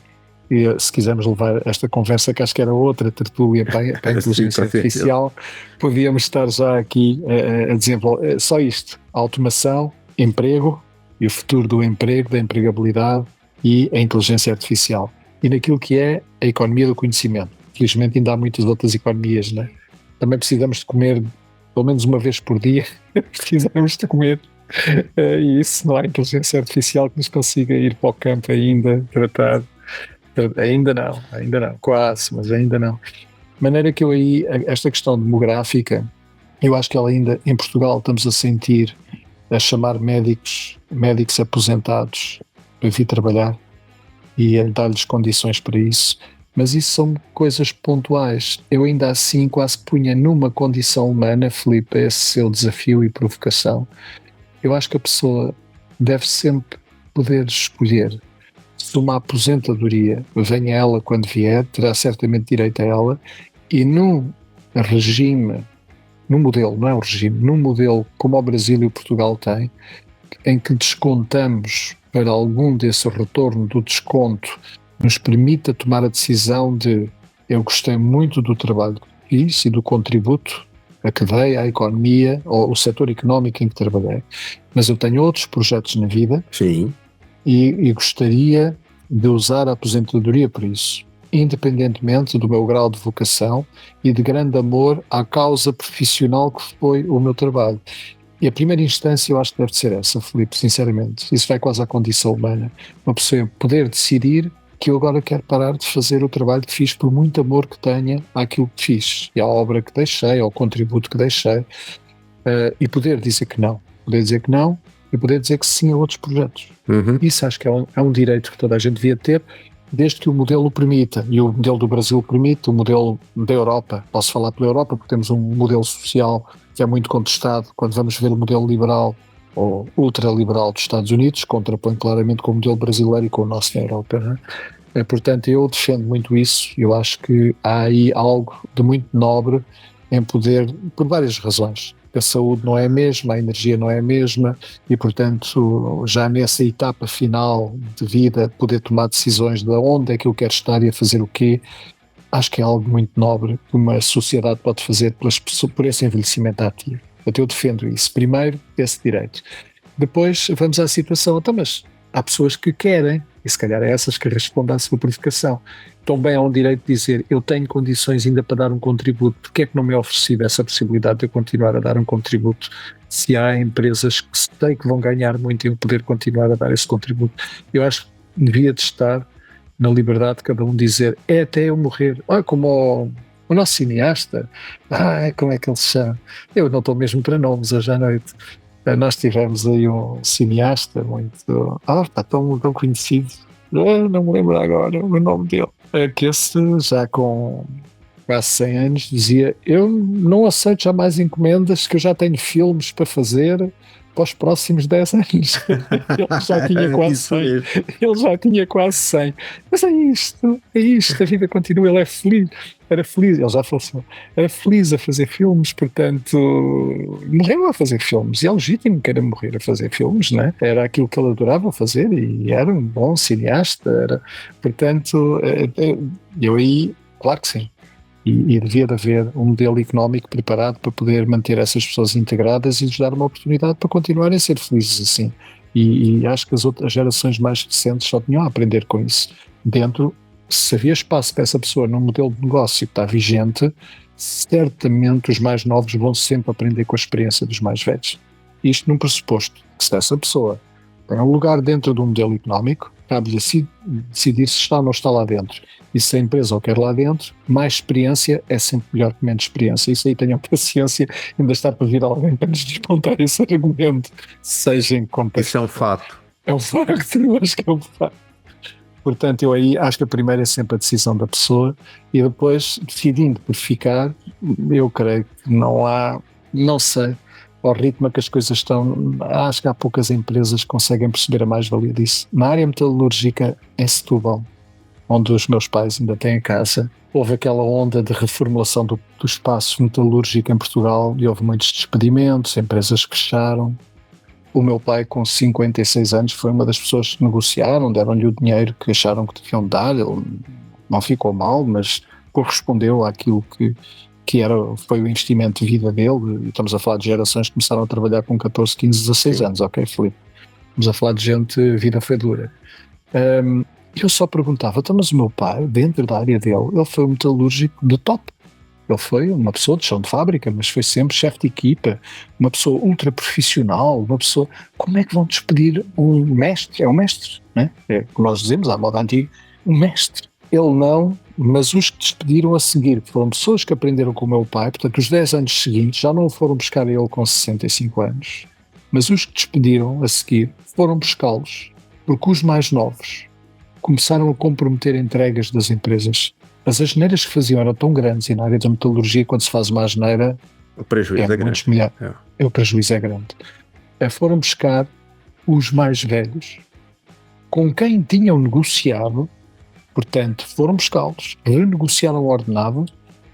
e se quisermos levar esta conversa, que acho que era outra tertúlia para a inteligência artificial, podíamos estar já aqui a desenvolver só isto: a automação, emprego e o futuro do emprego, da empregabilidade e a inteligência artificial. E naquilo que é a economia do conhecimento. Felizmente ainda há muitas outras economias, não é? Também precisamos de comer pelo menos uma vez por dia, precisamos de comer. E isso não há inteligência artificial que nos consiga ir para o campo ainda, tratar. Ainda não, quase, mas ainda não. De maneira que eu aí, esta questão demográfica, eu acho que ela ainda, em Portugal, estamos a sentir, a chamar médicos aposentados para vir trabalhar e a dar-lhes condições para isso, mas isso são coisas pontuais. Eu ainda assim quase punha numa condição humana, Filipe, esse seu desafio e provocação. Eu acho que a pessoa deve sempre poder escolher. Se uma aposentadoria venha ela quando vier, terá certamente direito a ela, e num regime, num modelo, não é um regime, num modelo como o Brasil e o Portugal têm, em que descontamos para algum desse retorno do desconto, nos permita tomar a decisão de eu gostei muito do trabalho que fiz e do contributo a que dei à economia ou o setor económico em que trabalhei, mas eu tenho outros projetos na vida. Sim. E gostaria de usar a aposentadoria por isso, independentemente do meu grau de vocação e de grande amor à causa profissional que foi o meu trabalho. E a primeira instância eu acho que deve ser essa, Filipe, sinceramente. Isso vai quase à condição humana. Uma pessoa poder decidir que eu agora quero parar de fazer o trabalho que fiz por muito amor que tenha àquilo que fiz, e à obra que deixei, ao contributo que deixei, e poder dizer que não. Poder dizer que não e poder dizer que sim a outros projetos. Isso acho que é um direito que toda a gente devia ter, desde que o modelo o permita, e o modelo do Brasil permite, o modelo da Europa, posso falar pela Europa porque temos um modelo social que é muito contestado. Quando vamos ver o modelo liberal ou ultraliberal dos Estados Unidos, contrapõe claramente com o modelo brasileiro e com o nosso na Europa, não é? Portanto, eu defendo muito isso. Eu acho que há aí algo de muito nobre em poder, por várias razões. A saúde não é a mesma, a energia não é a mesma e, portanto, já nessa etapa final de vida, poder tomar decisões de onde é que eu quero estar e a fazer o quê, acho que é algo muito nobre que uma sociedade pode fazer por esse envelhecimento ativo. Portanto, eu defendo isso. Primeiro, esse direito. Depois, vamos à situação. Então, mas há pessoas que querem, e se calhar é essas que respondem à sua purificação. Também há um direito de dizer, eu tenho condições ainda para dar um contributo, porque é que não me é oferecido essa possibilidade de eu continuar a dar um contributo, se há empresas que sei que vão ganhar muito em eu poder continuar a dar esse contributo? Eu acho que devia de estar na liberdade de cada um dizer, é até eu morrer. Olha como o nosso cineasta, como é que ele se chama? Eu não estou mesmo para nomes hoje à noite. Nós tivemos aí um cineasta muito tão conhecido, não me lembro agora o nome dele, que esse já com quase 100 anos dizia, eu não aceito jamais encomendas, que eu já tenho filmes para fazer para os próximos 10 anos. Ele já tinha quase 100. Ele já tinha quase 100. Mas é isto, a vida continua, ele é feliz. Era feliz, ele já faleceu, era feliz a fazer filmes, portanto, morreu a fazer filmes, e é legítimo que era morrer a fazer filmes, não é? Era aquilo que ele adorava fazer, e era um bom cineasta, portanto, eu aí, claro que sim, e devia de haver um modelo económico preparado para poder manter essas pessoas integradas e lhes dar uma oportunidade para continuarem a ser felizes assim, e acho que as outras gerações mais recentes só tinham a aprender com isso, se havia espaço para essa pessoa num modelo de negócio que está vigente, certamente os mais novos vão sempre aprender com a experiência dos mais velhos. Isto num pressuposto que se essa pessoa tem um lugar dentro de um modelo económico, cabe-lhe decidir se está ou não está lá dentro. E se a empresa o quer lá dentro, mais experiência é sempre melhor que menos experiência. Isso aí tenham paciência, ainda está para vir alguém para nos desmontar esse argumento, seja em contexto. Isso é um fato. É um facto, eu acho que é um facto. Portanto, eu aí acho que a primeira é sempre a decisão da pessoa e depois, decidindo por ficar, eu creio que não sei, ao ritmo que as coisas estão, acho que há poucas empresas que conseguem perceber a mais-valia disso. Na área metalúrgica, em Setúbal, onde os meus pais ainda têm a casa, houve aquela onda de reformulação do espaço metalúrgico em Portugal e houve muitos despedimentos, empresas que fecharam. O meu pai, com 56 anos, foi uma das pessoas que negociaram, deram-lhe o dinheiro que acharam que deviam dar. Ele não ficou mal, mas correspondeu àquilo que foi o investimento de vida dele. Estamos a falar de gerações que começaram a trabalhar com 14, 15, 16 anos, ok, Filipe? Estamos a falar de gente, vida foi dura. Eu só perguntava, mas o meu pai, dentro da área dele, ele foi um metalúrgico de top. Ele foi uma pessoa de chão de fábrica, mas foi sempre chefe de equipa, uma pessoa ultra profissional, uma pessoa... Como é que vão despedir um mestre? É um mestre, né? É como nós dizemos, à moda antiga, um mestre. Ele não Mas os que despediram a seguir foram pessoas que aprenderam com o meu pai, portanto, os 10 anos seguintes já não o foram buscar a ele com 65 anos, mas os que despediram a seguir foram buscá-los, porque os mais novos começaram a comprometer entregas das empresas. As asneiras que faziam eram tão grandes, e na área da metalurgia, quando se faz uma asneira, O prejuízo é grande. o prejuízo é grande. Foram buscar os mais velhos, com quem tinham negociado, portanto, foram buscá-los, renegociaram o ordenado,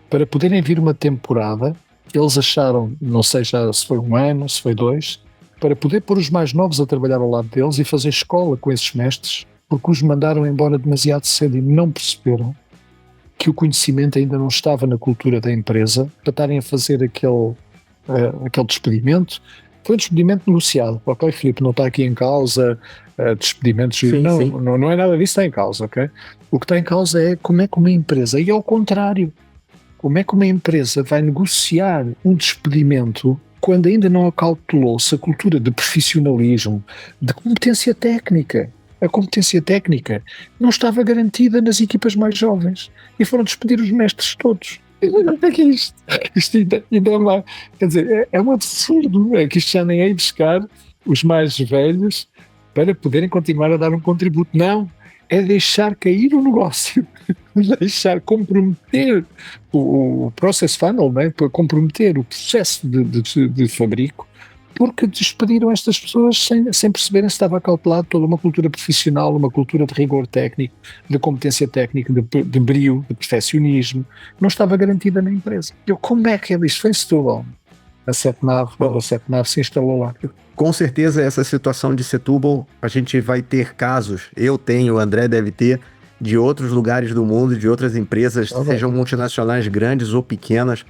para poderem vir uma temporada. Eles acharam, não sei já se foi 1 ano, se foi 2, para poder pôr os mais novos a trabalhar ao lado deles e fazer escola com esses mestres, porque os mandaram embora demasiado cedo e não perceberam que o conhecimento ainda não estava na cultura da empresa para estarem a fazer aquele despedimento. Foi um despedimento negociado. Ok, Filipe, não está aqui em causa despedimentos. Sim. Não é nada disso que está em causa, ok? O que está em causa é como é que uma empresa, e ao contrário, como é que uma empresa vai negociar um despedimento quando ainda não acautelou-se a cultura de profissionalismo, de competência técnica. A competência técnica não estava garantida nas equipas mais jovens e foram despedir os mestres todos. O que é isto? Isto ainda é uma... Quer dizer, é um absurdo, é que isto já nem é ir buscar os mais velhos para poderem continuar a dar um contributo. Não, é deixar cair o negócio, deixar comprometer o process funnel, né? Para comprometer o processo de fabrico, porque despediram estas pessoas sem perceberem se estava acautelado toda uma cultura profissional, uma cultura de rigor técnico, de competência técnica, de brio, de perfeccionismo, não estava garantida na empresa. Como é que isto foi em Setúbal? A Setnav se instalou lá. Com certeza essa situação de Setúbal, a gente vai ter casos, eu tenho, o André deve ter, de outros lugares do mundo, de outras empresas, sejam multinacionais grandes ou pequenas,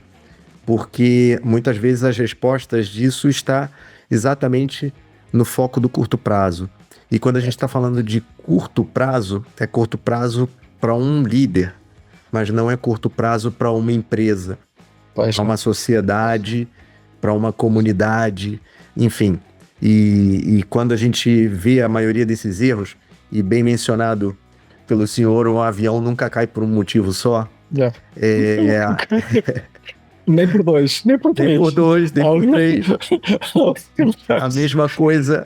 porque muitas vezes as respostas disso está exatamente no foco do curto prazo. E quando a gente está falando de curto prazo, é curto prazo para um líder, mas não é curto prazo para uma empresa, para uma sociedade, para uma comunidade, enfim. E quando a gente vê a maioria desses erros, e bem mencionado pelo senhor, um avião nunca cai por um motivo só. Nem por 2, nem por 3. Nem por 2, nem por 3.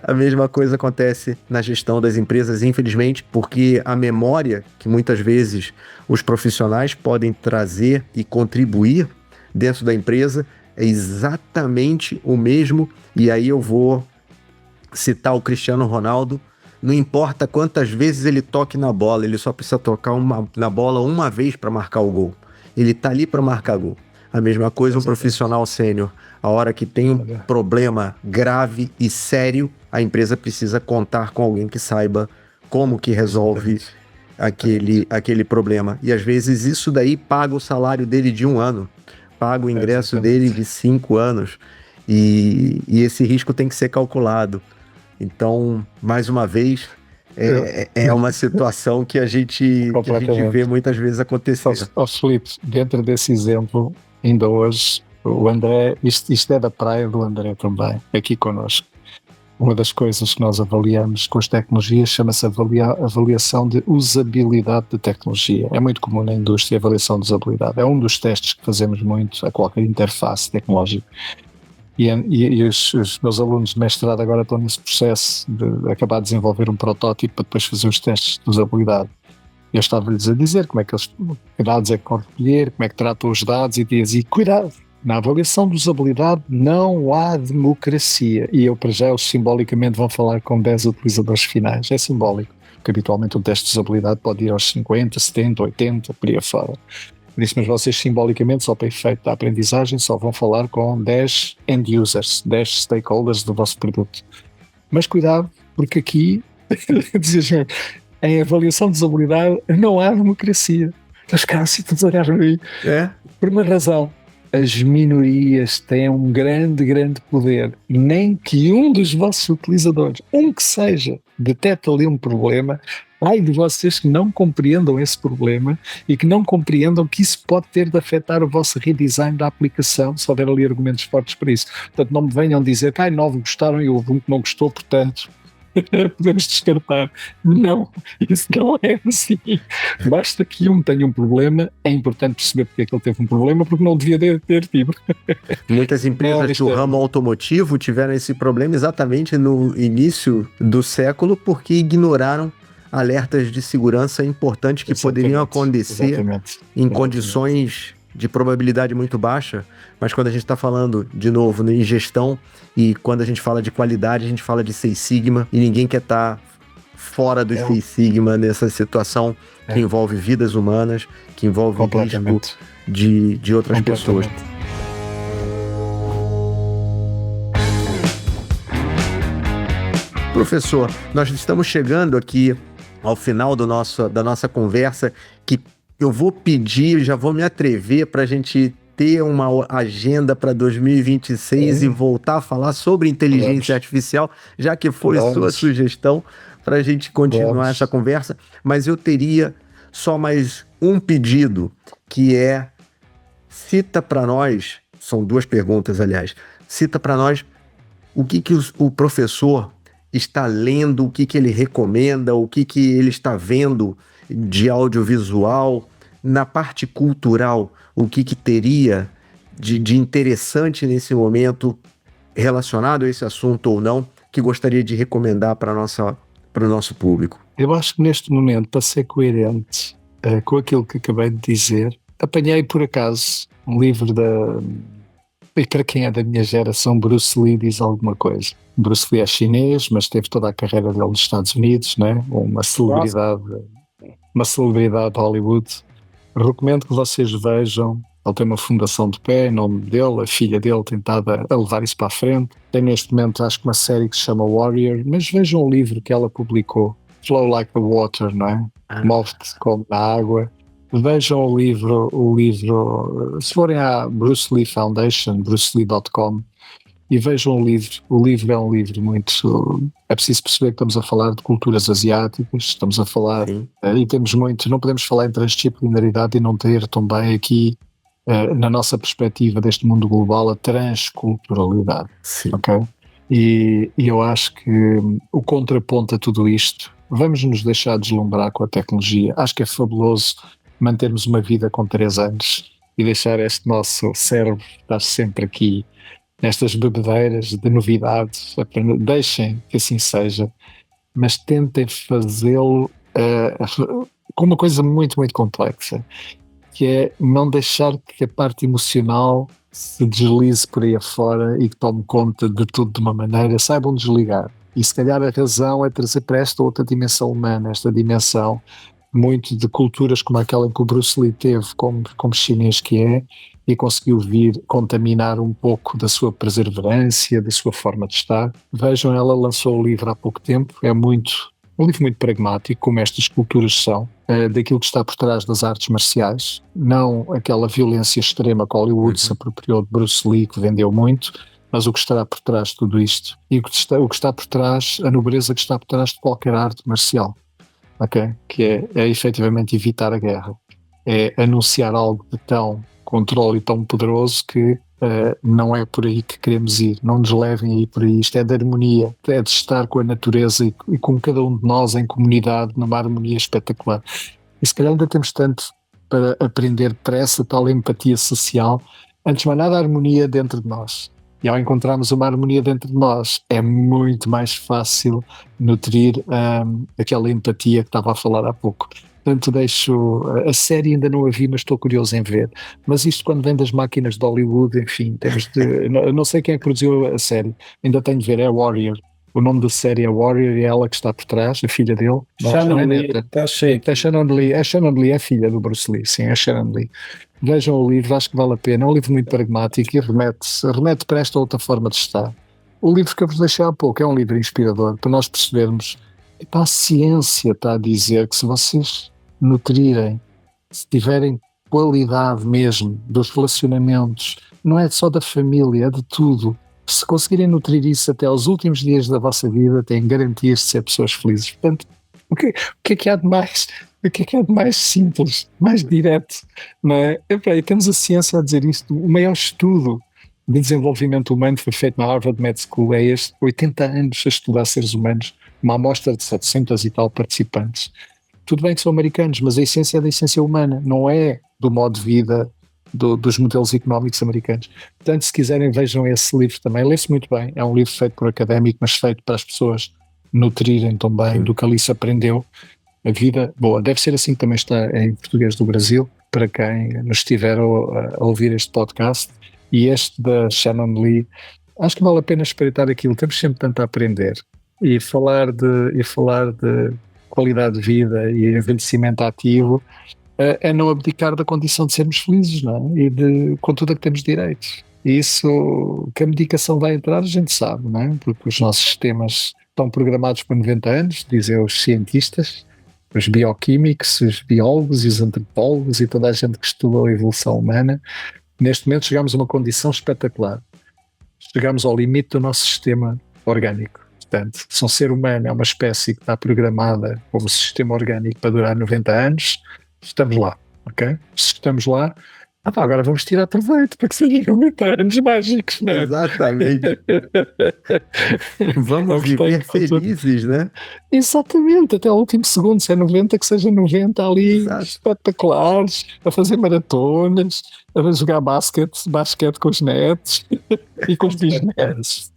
A mesma coisa acontece na gestão das empresas, infelizmente, porque a memória que muitas vezes os profissionais podem trazer e contribuir dentro da empresa é exatamente o mesmo. E aí eu vou citar o Cristiano Ronaldo. Não importa quantas vezes ele toque na bola, ele só precisa tocar na bola uma vez para marcar o gol. Ele está ali para marcar gol. A mesma coisa um profissional sênior. A hora que tem um problema grave e sério, a empresa precisa contar com alguém que saiba como que resolve aquele problema. E às vezes isso daí paga o salário dele de 1 ano, paga o ingresso dele de 5 anos. E esse risco tem que ser calculado. Então, mais uma vez, é uma situação que a gente vê muitas vezes acontecer. Filipe, dentro desse exemplo, ainda hoje, o André, isto é da praia do André também, aqui connosco. Uma das coisas que nós avaliamos com as tecnologias chama-se avaliação de usabilidade de tecnologia. É muito comum na indústria a avaliação de usabilidade. É um dos testes que fazemos muito a qualquer interface tecnológica. E os meus alunos de mestrado agora estão nesse processo de acabar de desenvolver um protótipo para depois fazer os testes de usabilidade. Eu estava-lhes a dizer que dados é que vão recolher, como é que tratam os dados, e dizia, cuidado, na avaliação de usabilidade não há democracia. E eu, para já, eles simbolicamente vão falar com 10 utilizadores finais. É simbólico, porque habitualmente um teste de usabilidade pode ir aos 50, 70, 80, por aí afora. Disse, mas vocês simbolicamente, só para efeito da aprendizagem, só vão falar com 10 end users, 10 stakeholders do vosso produto. Mas cuidado, porque aqui, em avaliação de usabilidade, não há democracia. Os caras se todos olhar para mim. Por uma razão. As minorias têm um grande poder. Nem que um dos vossos utilizadores, um que seja, detecte ali um problema, ai de vocês que não compreendam esse problema e que não compreendam que isso pode ter de afetar o vosso redesign da aplicação, se houver ali argumentos fortes para isso. Portanto, não me venham dizer que 9 gostaram e houve um que não gostou, portanto, podemos descartar. Não, isso não é assim. Basta que um tenha um problema, é importante perceber porque é que ele teve um problema, porque não devia ter tido. Muitas empresas do ramo automotivo tiveram esse problema exatamente no início do século porque ignoraram alertas de segurança importantes que poderiam acontecer em condições de probabilidade muito baixa, mas quando a gente está falando, de novo, em gestão, e quando a gente fala de qualidade, a gente fala de Six Sigma, e ninguém quer estar fora do Six Sigma nessa situação que envolve vidas humanas, que envolve risco de outras pessoas. Professor, nós estamos chegando aqui ao final da nossa conversa, que eu vou pedir, já vou me atrever para a gente ter uma agenda para 2026 e voltar a falar sobre inteligência artificial, já que foi sua sugestão para a gente continuar essa conversa. Mas eu teria só mais um pedido, que é, cita para nós, são duas perguntas, aliás, cita para nós o que o professor está lendo, o que ele recomenda, o que ele está vendo de audiovisual, na parte cultural, o que teria de interessante nesse momento relacionado a esse assunto ou não, que gostaria de recomendar para o nosso público? Eu acho que neste momento, para ser coerente com aquilo que acabei de dizer, apanhei por acaso um livro e para quem é da minha geração, Bruce Lee diz alguma coisa. Bruce Lee é chinês, mas teve toda a carreira dele nos Estados Unidos, né? Uma celebridade de Hollywood. Recomendo que vocês vejam. Ele tem uma fundação de pé em nome dele, a filha dele tem estado a levar isso para a frente. Tem neste momento, acho que uma série que se chama Warrior, mas vejam o livro que ela publicou, Flow Like the Water, não é? Move-te como na água. Vejam o livro, se forem à Bruce Lee Foundation, brucelee.com, e vejam o livro. O livro é um livro muito... É preciso perceber que estamos a falar de culturas asiáticas, estamos a falar... E temos muito... Não podemos falar em transdisciplinaridade e não ter também aqui, na nossa perspectiva deste mundo global, a transculturalidade. Sim. Okay? E eu acho que o contraponto a tudo isto, vamos nos deixar deslumbrar com a tecnologia. Acho que é fabuloso mantermos uma vida com 3 anos e deixar este nosso cérebro estar sempre aqui nestas bebedeiras de novidades. Deixem que assim seja, mas tentem fazê-lo com uma coisa muito, muito complexa, que é não deixar que a parte emocional se deslize por aí afora e que tome conta de tudo de uma maneira. Saibam desligar. E se calhar a razão é trazer para esta outra dimensão humana, esta dimensão muito de culturas como aquela em que o Bruce Lee teve como chinês que é, e conseguiu vir contaminar um pouco da sua perseverança, da sua forma de estar. Vejam, ela lançou o livro há pouco tempo, é um livro muito pragmático, como estas culturas são, daquilo que está por trás das artes marciais, não aquela violência extrema que Hollywood se apropriou de Bruce Lee, que vendeu muito, mas o que estará por trás de tudo isto, e o que está por trás, a nobreza que está por trás de qualquer arte marcial. Okay? Que é efetivamente evitar a guerra, é anunciar algo de tão controle e tão poderoso que não é por aí que queremos ir, não nos levem a ir por aí. Isto é de harmonia, é de estar com a natureza e com cada um de nós em comunidade, numa harmonia espetacular. E se calhar ainda temos tanto para aprender para essa tal empatia social. Antes de mais nada, a harmonia dentro de nós. E ao encontrarmos uma harmonia dentro de nós, é muito mais fácil nutrir aquela empatia que estava a falar há pouco. Portanto, a série ainda não a vi, mas estou curioso em ver. Mas isto quando vem das máquinas de Hollywood, enfim, não sei quem é que produziu a série, ainda tenho de ver, é Warrior. O nome da série é Warrior e é ela que está por trás, a filha dele. Shannon Lee, está cheio. É Shannon Lee, é a filha do Bruce Lee, sim, é Shannon Lee. Vejam o livro, acho que vale a pena. É um livro muito pragmático e remete para esta outra forma de estar. O livro que eu vos deixei há pouco é um livro inspirador, para nós percebermos. A ciência está a dizer que se vocês nutrirem, se tiverem qualidade mesmo dos relacionamentos, não é só da família, é de tudo. Se conseguirem nutrir isso até aos últimos dias da vossa vida, têm garantias de ser pessoas felizes. Portanto, o que é que há de mais? O que é de mais simples, mais direto? Não é? E temos a ciência a dizer isto. O maior estudo de desenvolvimento humano foi feito na Harvard Med School, é este, 80 anos a estudar seres humanos, uma amostra de 700 e tal participantes. Tudo bem que são americanos, mas a essência é da essência humana, não é do modo de vida dos modelos económicos americanos. Portanto, se quiserem, vejam esse livro também. Lê-se muito bem, é um livro feito por académico, mas feito para as pessoas nutrirem também do que ali se aprendeu. A vida boa. Deve ser assim que também está em português do Brasil, para quem nos estiver a ouvir este podcast. E este da Shannon Lee, acho que vale a pena espreitar aquilo. Temos sempre tanto a aprender. E falar de qualidade de vida e envelhecimento ativo é não abdicar da condição de sermos felizes, não é? E com tudo a que temos direitos. E isso, que a medicação vai entrar, a gente sabe, não é? Porque os nossos sistemas estão programados para 90 anos, dizem os cientistas, os bioquímicos, os biólogos e os antropólogos e toda a gente que estudou a evolução humana. Neste momento chegamos a uma condição espetacular. Chegamos ao limite do nosso sistema orgânico. Portanto, se um ser humano é uma espécie que está programada como sistema orgânico para durar 90 anos, estamos lá, ok? Se estamos lá, agora vamos tirar proveito para que sejam 90 anos mágicos, não é? Exatamente. Vamos viver felizes, né? Exatamente, até o último segundo, se é 90, que seja 90 ali, Exato. espetaculares, a fazer maratonas, a jogar basquete com os netos e com os bisnetos.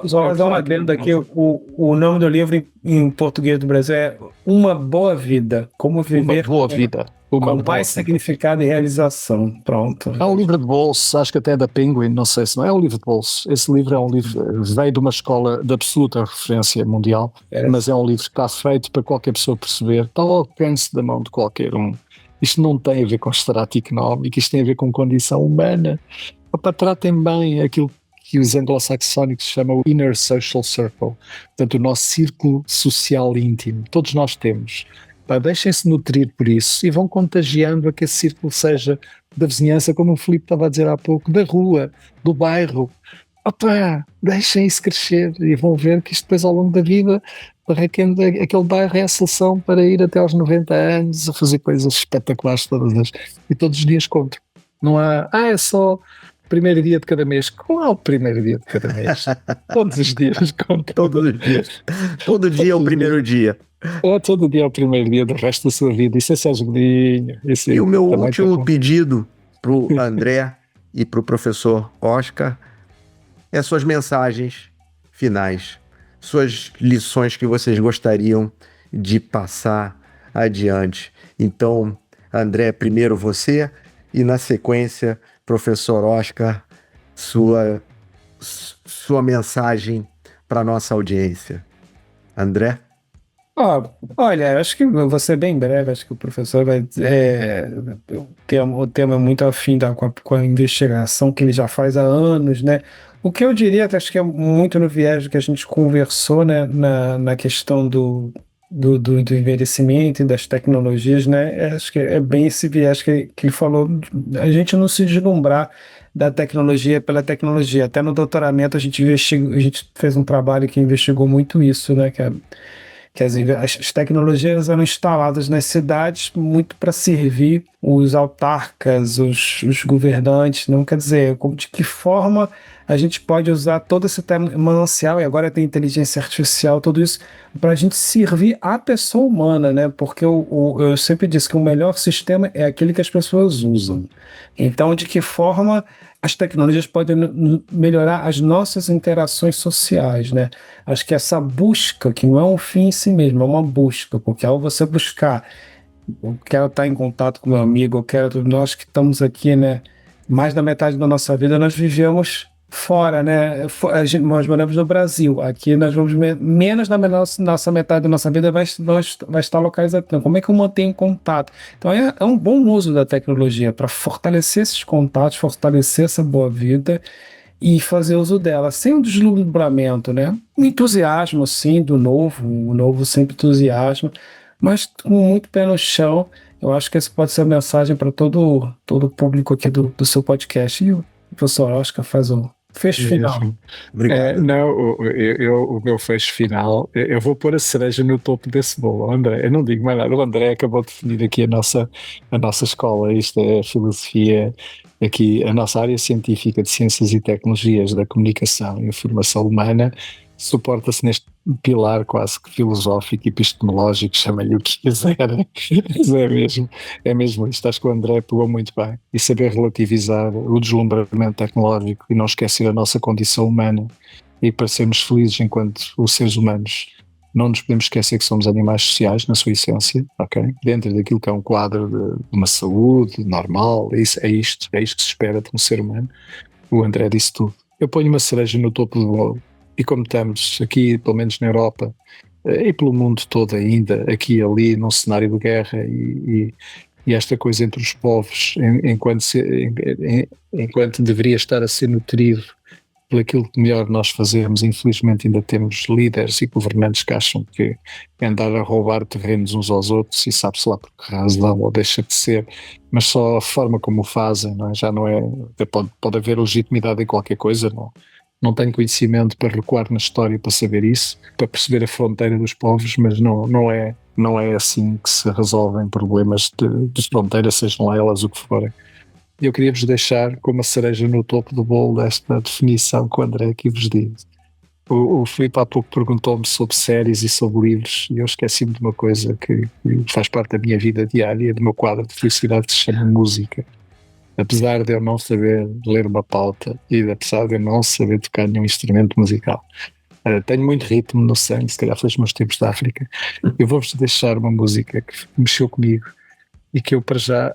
Só dar uma adendo aqui, o nome do livro em português do Brasil é Uma Boa Vida, como viver Uma boa vida. com mais significado e realização. Pronto. É um livro de bolso, acho que até é da Penguin, não sei se não é um livro de bolso. Esse livro é um livro, veio de uma escola de absoluta referência mundial, mas é um livro que está feito para qualquer pessoa perceber, está ao alcance da mão de qualquer um. Isto não tem a ver com extrato económico, isto tem a ver com condição humana. Opa, tratem bem aquilo que os anglo-saxónicos chamam o inner social circle, portanto o nosso círculo social íntimo, todos nós temos. Deixem-se nutrir por isso e vão contagiando a que esse círculo seja da vizinhança, como o Filipe estava a dizer há pouco, da rua, do bairro. Deixem isso crescer e vão ver que isto depois ao longo da vida, aquele bairro é a solução para ir até aos 90 anos a fazer coisas espetaculares e todos os dias contam. Não há, é só primeiro dia de cada mês. Qual é o primeiro dia de cada mês? Todos os dias contam. Todos os dias. Todo dia é o primeiro dia. Todo dia é o primeiro dia do resto da sua vida. Isso é Sérgio Godinho. E o meu último pedido para o André e para o professor Oscar é suas mensagens finais, suas lições que vocês gostariam de passar adiante. Então, André, primeiro você e na sequência, professor Oscar, sua mensagem para a nossa audiência. André? Olha, acho que vou ser bem breve, acho que o professor vai o tema é muito afim com a investigação que ele já faz há anos, né? O que eu diria, acho que é muito no viés que a gente conversou, né, na questão do envelhecimento e das tecnologias, né? Acho que é bem esse viés que ele falou, a gente não se deslumbrar da tecnologia pela tecnologia. Até no doutoramento a gente fez um trabalho que investigou muito isso, né? Que as tecnologias eram instaladas nas cidades muito para servir os autarcas, os governantes, não quer dizer, de que forma a gente pode usar todo esse manancial, e agora tem inteligência artificial, tudo isso, para a gente servir a pessoa humana, né? Porque eu sempre disse que o melhor sistema é aquele que as pessoas usam. Então, de que forma as tecnologias podem melhorar as nossas interações sociais, né? Acho que essa busca, que não é um fim em si mesmo, é uma busca, porque ao você buscar, eu quero estar em contato com meu amigo, nós que estamos aqui, né? Mais da metade da nossa vida nós vivemos fora, né? Nós moramos no Brasil, aqui nós vamos menos da nossa metade da nossa vida vai estar localizada. Então, como é que eu mantenho contato? Então é um bom uso da tecnologia para fortalecer esses contatos, fortalecer essa boa vida e fazer uso dela sem um deslumbramento, né? Um entusiasmo, sim, do novo, o novo sempre entusiasmo, mas com muito pé no chão. Eu acho que essa pode ser a mensagem para todo o público aqui do seu podcast. E o professor Oscar faz o fecho final. Obrigado. O meu fecho final, eu vou pôr a cereja no topo desse bolo. André, eu não digo mais nada. O André acabou de definir aqui a nossa escola, isto é a filosofia, aqui a nossa área científica de ciências e tecnologias da comunicação e informação humana. suporta-se neste pilar quase que filosófico, epistemológico, chama-lhe o que quiser. Mas é mesmo isto. Acho que o André pegou muito bem. E saber relativizar o deslumbramento tecnológico e não esquecer a nossa condição humana, e para sermos felizes enquanto os seres humanos, não nos podemos esquecer que somos animais sociais na sua essência, ok? Dentro daquilo que é um quadro de uma saúde normal, é isto que se espera de um ser humano. O André disse tudo. Eu ponho uma cereja no topo do bolo, e como estamos aqui, pelo menos na Europa, e pelo mundo todo ainda, aqui e ali, num cenário de guerra, e esta coisa entre os povos, enquanto deveria estar a ser nutrido por aquilo que melhor nós fazemos, infelizmente ainda temos líderes e governantes que acham que andar a roubar terrenos uns aos outros, e sabe-se lá por que razão, ou deixa de ser, mas só a forma como o fazem, não é? Já não é, pode haver legitimidade em qualquer coisa, não tenho conhecimento para recuar na história para saber isso, para perceber a fronteira dos povos, mas não é assim que se resolvem problemas de fronteira, sejam lá elas o que forem. Eu queria-vos deixar com uma cereja no topo do bolo desta definição que o André aqui vos disse. O Filipe há pouco perguntou-me sobre séries e sobre livros, e eu esqueci-me de uma coisa que faz parte da minha vida diária, do meu quadro de felicidade, que se chama música. Apesar de eu não saber ler uma pauta e apesar de eu não saber tocar nenhum instrumento musical, tenho muito ritmo no sangue, se calhar foi os meus tempos de África. Eu vou-vos deixar uma música que mexeu comigo e que eu para já...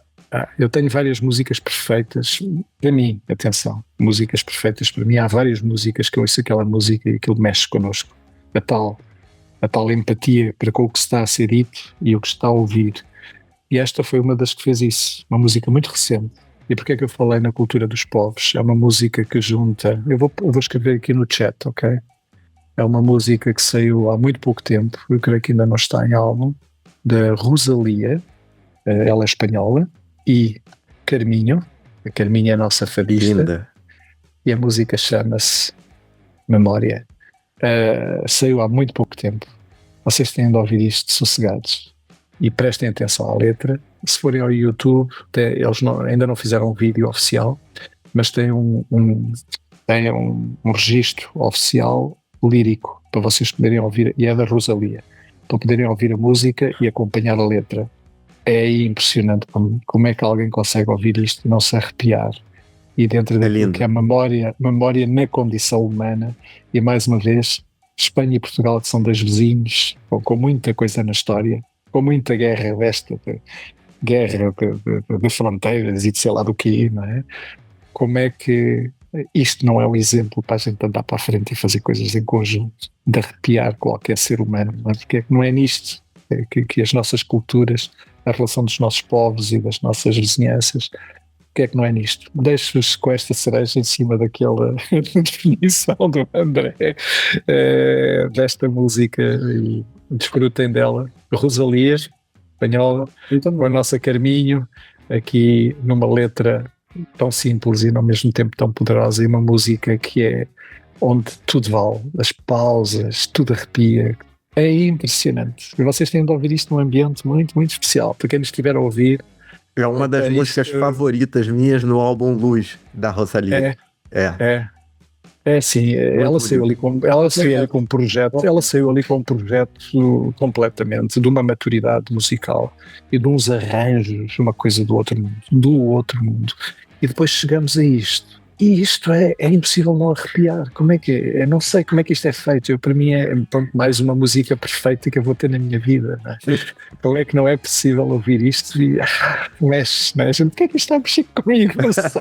eu tenho várias músicas perfeitas para mim, atenção, músicas perfeitas para mim. Há várias músicas que eu ouço aquela música e aquilo mexe connosco. A tal empatia para com o que está a ser dito e o que está a ouvir. E esta foi uma das que fez isso, uma música muito recente. E porque é que eu falei na cultura dos povos? É uma música que junta... Eu vou escrever aqui no chat, ok? É uma música que saiu há muito pouco tempo, eu creio que ainda não está em álbum, da Rosalía, ela é espanhola, e Carminho. A Carminho é a nossa fadista. Linda. E a música chama-se Memória. Saiu há muito pouco tempo. Vocês têm de ouvir isto sossegados. E prestem atenção à letra. Se forem ao YouTube, eles ainda não fizeram um vídeo oficial, mas tem um registro oficial lírico para vocês poderem ouvir, e é da Rosalía, para poderem ouvir a música e acompanhar a letra. É impressionante como é que alguém consegue ouvir isto e não se arrepiar. E dentro daquilo que é memória na condição humana, e mais uma vez, Espanha e Portugal, que são dois vizinhos, com muita coisa na história, com muita guerra guerra de fronteiras e de sei lá do que, não é? Como é que isto não é um exemplo para a gente andar para a frente e fazer coisas em conjunto, de arrepiar qualquer ser humano, não é? Porque é que não é nisto que as nossas culturas, a relação dos nossos povos e das nossas vizinhanças, que é que não é nisto? Deixo-vos com esta cereja em cima daquela definição do André, desta música, e desfrutem dela. Rosalía, espanhola, com a nossa Carminho, aqui numa letra tão simples e ao mesmo tempo tão poderosa, e uma música que é onde tudo vale, as pausas, tudo arrepia. É impressionante. E vocês têm de ouvir isto num ambiente muito, muito especial. Para quem nos estiver a ouvir... É uma das músicas favoritas minhas no álbum Luz, da Rosalía. É sim, ela saiu ali com um projeto, completamente de uma maturidade musical e de uns arranjos, uma coisa do outro mundo. E depois chegamos a isto. E isto é impossível não arrepiar. Como é que é? Eu não sei como é que isto é feito. Para mim é mais uma música perfeita que eu vou ter na minha vida. Não é? Como é que não é possível ouvir isto e mexe, não é? O que é que está a mexer comigo? Não sei.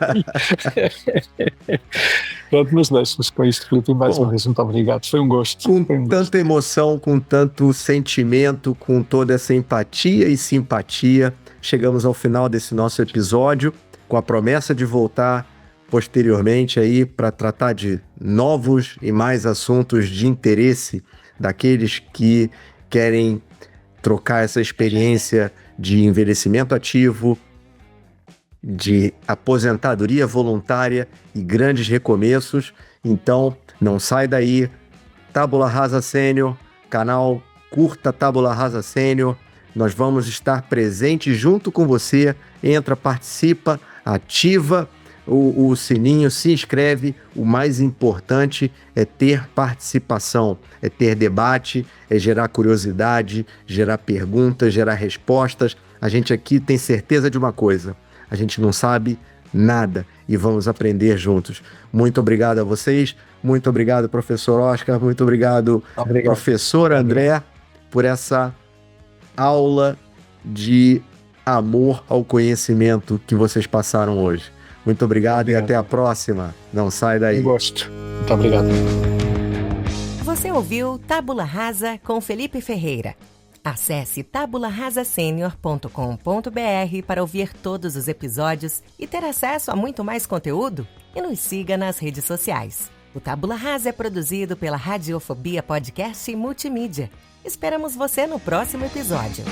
Pronto, mas deixo-vos com isto, Filipe. Mais uma vez, muito obrigado. Foi um gosto. Com tanta emoção, com tanto sentimento, com toda essa empatia e simpatia, chegamos ao final desse nosso episódio, com a promessa de voltar posteriormente aí para tratar de novos e mais assuntos de interesse daqueles que querem trocar essa experiência de envelhecimento ativo, de aposentadoria voluntária e grandes recomeços. Então, não sai daí. Tábula Rasa Sênior, canal Curta Tábula Rasa Sênior. Nós vamos estar presentes junto com você. Entra, participa, ativa o sininho, se inscreve. O mais importante é ter participação, é ter debate, é gerar curiosidade, gerar perguntas, gerar respostas. A gente aqui tem certeza de uma coisa: a gente não sabe nada e vamos aprender juntos. Muito obrigado a vocês, muito obrigado, professor Oscar, muito obrigado, professor André, por essa aula de amor ao conhecimento que vocês passaram hoje. Muito obrigado e até a próxima. Não sai daí. Um gosto. Muito obrigado. Você ouviu Tábula Rasa com Felipe Ferreira. Acesse tabularasasenior.com.br para ouvir todos os episódios e ter acesso a muito mais conteúdo. E nos siga nas redes sociais. O Tábula Rasa é produzido pela Radiofobia Podcast e Multimídia. Esperamos você no próximo episódio.